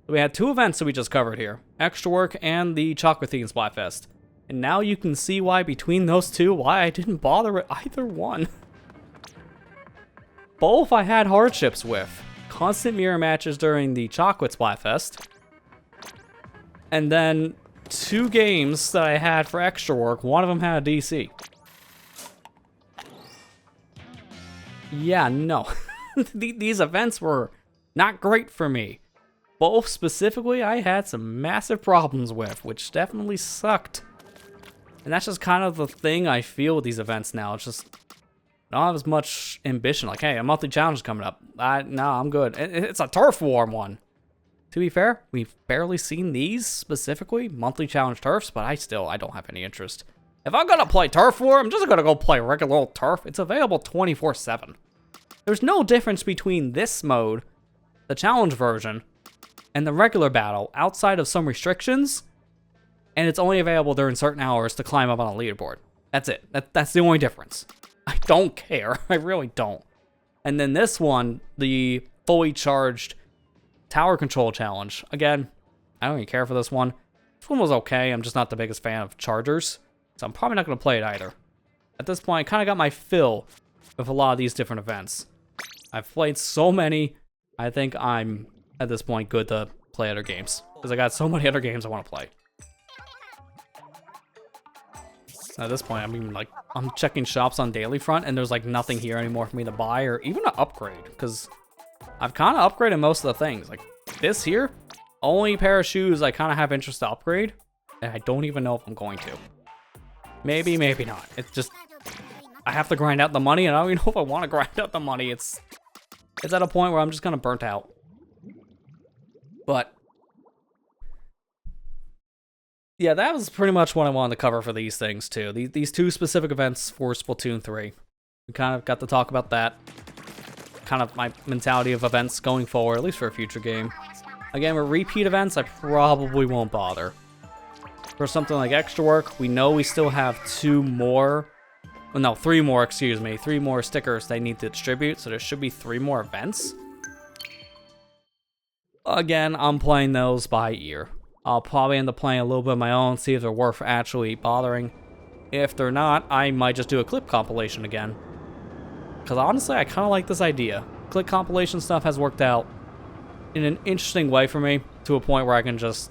A: We had two events that we just covered here. Eggstra Work and the Chocolate Theme Splatfest. And now you can see why between those two, why I didn't bother with either one. Both I had hardships with. Constant mirror matches during the Chocolate Splatfest. And then 2 games that I had for Eggstra Work, one of them had a DC. Yeah, no. These events were not great for me. Both specifically, I had some massive problems with, which definitely sucked. And that's just kind of the thing I feel with these events now. It's just, I don't have as much ambition. Like, hey, a monthly challenge is coming up. No, I'm good. It's a turf war one. To be fair, we've barely seen these specifically, monthly challenge turfs, but I don't have any interest. If I'm gonna play turf war, I'm just gonna go play regular old turf. It's available 24/7. There's no difference between this mode, the challenge version, and the regular battle outside of some restrictions, and it's only available during certain hours to climb up on a leaderboard. That's it. That's the only difference. I don't care. I really don't. And then this one, the fully charged tower control challenge. Again, I don't even care for this one. This one was okay. I'm just not the biggest fan of chargers, so I'm probably not going to play it either. At this point, I kind of got my fill with a lot of these different events. I've played so many, I think I'm, at this point, good to play other games. Because I got so many other games I want to play. At this point, I mean, like, I'm checking shops on Daily Front, and there's, like, nothing here anymore for me to buy or even to upgrade. Because I've kind of upgraded most of the things. Like, this here, only pair of shoes I kind of have interest to upgrade. And I don't even know if I'm going to. Maybe, maybe not. It's just, I have to grind out the money, and I don't even know if I want to grind out the money. It's It's at a point where I'm just kind of burnt out. But yeah, that was pretty much what I wanted to cover for these things too. These two specific events for Splatoon 3. We kind of got to talk about that. Kind of my mentality of events going forward, at least for a future game. Again, with repeat events, I probably won't bother. For something like Eggstra Work, we know we still have 3 more, excuse me, 3 more stickers they need to distribute, so there should be 3 more events. Again, I'm playing those by ear. I'll probably end up playing a little bit of my own, see if they're worth actually bothering. If they're not, I might just do a clip compilation again. Because honestly, I kind of like this idea. Clip compilation stuff has worked out in an interesting way for me, to a point where I can just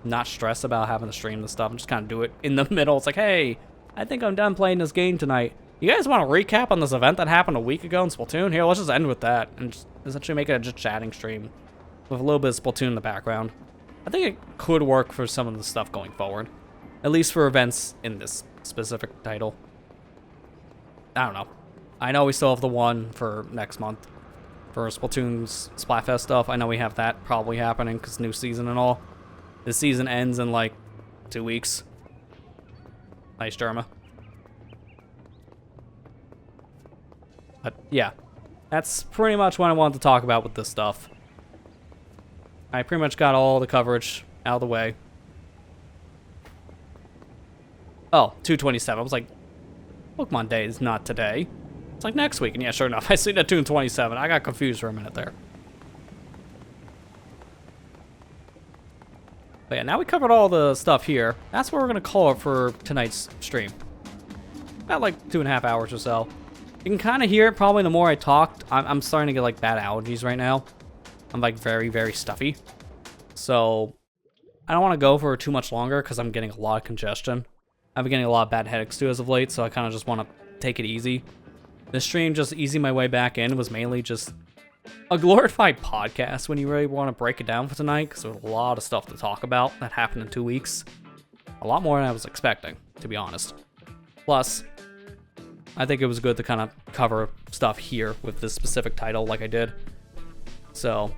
A: not stress about having to stream this stuff and just kind of do it in the middle. It's like, hey, I think I'm done playing this game tonight. You guys want to recap on this event that happened a week ago in Splatoon? Here, let's just end with that and just essentially make it a just chatting stream with a little bit of Splatoon in the background. I think it could work for some of the stuff going forward, at least for events in this specific title. I don't know. I know we still have the one for next month for Splatoon's Splatfest stuff. I know we have that probably happening because new season and all. This season ends in like 2 weeks. Nice, Jerma. But yeah, that's pretty much what I wanted to talk about with this stuff. I pretty much got all the coverage out of the way. Oh, 227. I was like, Pokemon Day is not today. It's like next week. And yeah, sure enough, I seen that 227. I got confused for a minute there. But yeah, now we covered all the stuff here. That's what we're going to call it for tonight's stream. About like 2.5 hours or so. You can kind of hear it probably the more I talked. I'm starting to get like bad allergies right now. I'm like very, very stuffy. So I don't want to go for too much longer because I'm getting a lot of congestion. I've been getting a lot of bad headaches too as of late, so I kind of just want to take it easy. This stream, just easing my way back in, was mainly just a glorified podcast when you really want to break it down for tonight, because there's a lot of stuff to talk about that happened in 2 weeks. A lot more than I was expecting, to be honest. Plus, I think it was good to kind of cover stuff here with this specific title like I did. So,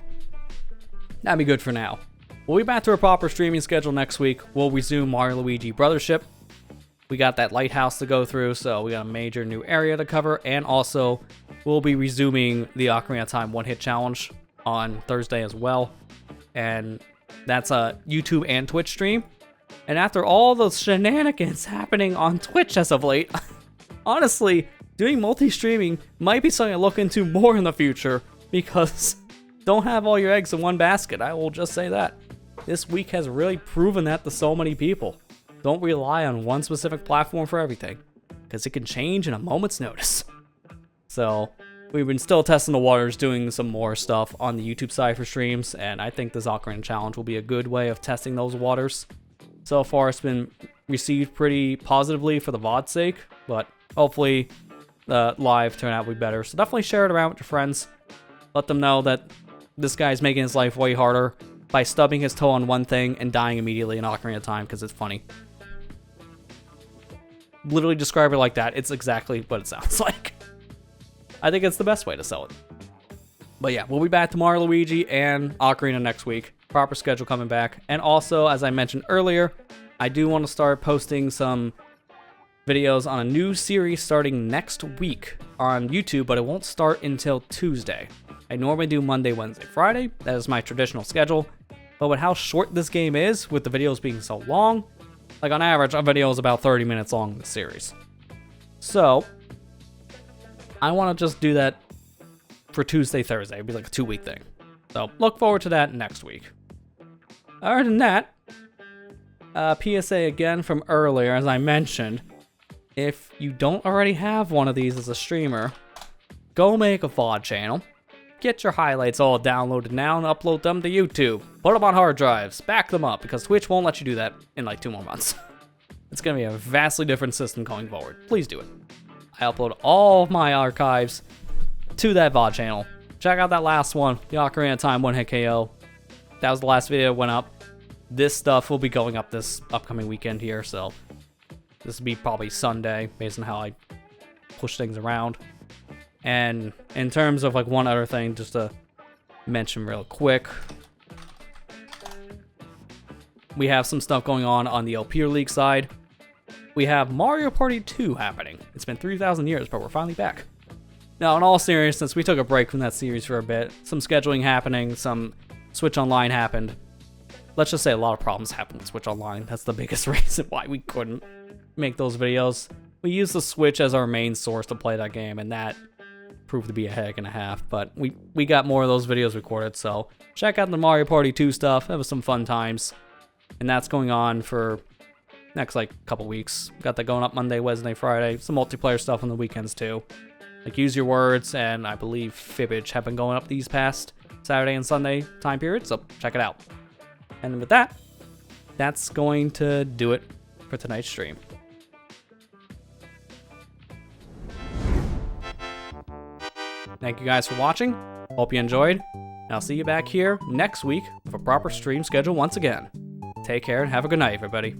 A: that'd be good for now. We'll be back to a proper streaming schedule next week. We'll resume Mario Luigi Brothership. We got that lighthouse to go through, so we got a major new area to cover, and also we'll be resuming the Ocarina of Time one-hit challenge on Thursday as well, and that's a YouTube and Twitch stream. And after all those shenanigans happening on Twitch as of late, honestly, doing multi-streaming might be something to look into more in the future, because don't have all your eggs in one basket. I will just say that. This week has really proven that to so many people. Don't rely on one specific platform for everything, because it can change in a moment's notice. So, we've been still testing the waters, doing some more stuff on the YouTube side for streams, and I think this Ocarina Challenge will be a good way of testing those waters. So far, it's been received pretty positively for the VOD's sake, but hopefully the live turnout will be better. So definitely share it around with your friends. Let them know that this guy's making his life way harder by stubbing his toe on one thing and dying immediately in Ocarina of Time because it's funny. Literally describe it like that. It's exactly what it sounds like. I think it's the best way to sell it. But yeah, we'll be back to Mario Luigi and Ocarina next week. Proper schedule coming back. And also, as I mentioned earlier, I do want to start posting some videos on a new series starting next week on YouTube, but it won't start until Tuesday. I normally do Monday, Wednesday, Friday. That is my traditional schedule. But with how short this game is, with the videos being so long, like on average, a video is about 30 minutes long in this series. So, I want to just do that for Tuesday, Thursday. It'd be like a 2-week thing. So, look forward to that next week. Other than that, PSA again from earlier, as I mentioned, if you don't already have one of these as a streamer, go make a VOD channel. Get your highlights all downloaded now and upload them to YouTube. Put them on hard drives. Back them up, because Twitch won't let you do that in like 2 more months. It's going to be a vastly different system going forward. Please do it. I upload all of my archives to that VOD channel. Check out that last one, the Ocarina of Time one-hit KO. That was the last video that went up. This stuff will be going up this upcoming weekend here, so this will be probably Sunday, based on how I push things around. And in terms of like one other thing, just to mention real quick, we have some stuff going on the LP League side. We have Mario Party 2 happening. It's been 3,000 years, but we're finally back. Now, in all seriousness, we took a break from that series for a bit. Some scheduling happening, some Switch Online happened. Let's just say a lot of problems happened with Switch Online. That's the biggest reason why we couldn't make those videos. We used the Switch as our main source to play that game, and that proved to be a headache and a half. But we got more of those videos recorded, so check out the Mario Party 2 stuff. That was some fun times. And that's going on for next like couple weeks. Got that going up Monday, Wednesday, Friday. Some multiplayer stuff on the weekends too. Like Use Your Words and I believe Fibbage have been going up these past Saturday and Sunday time periods, so check it out. And with that, that's going to do it for tonight's stream. Thank you guys for watching. Hope you enjoyed. And I'll see you back here next week with a proper stream schedule once again. Take care and have a good night, everybody.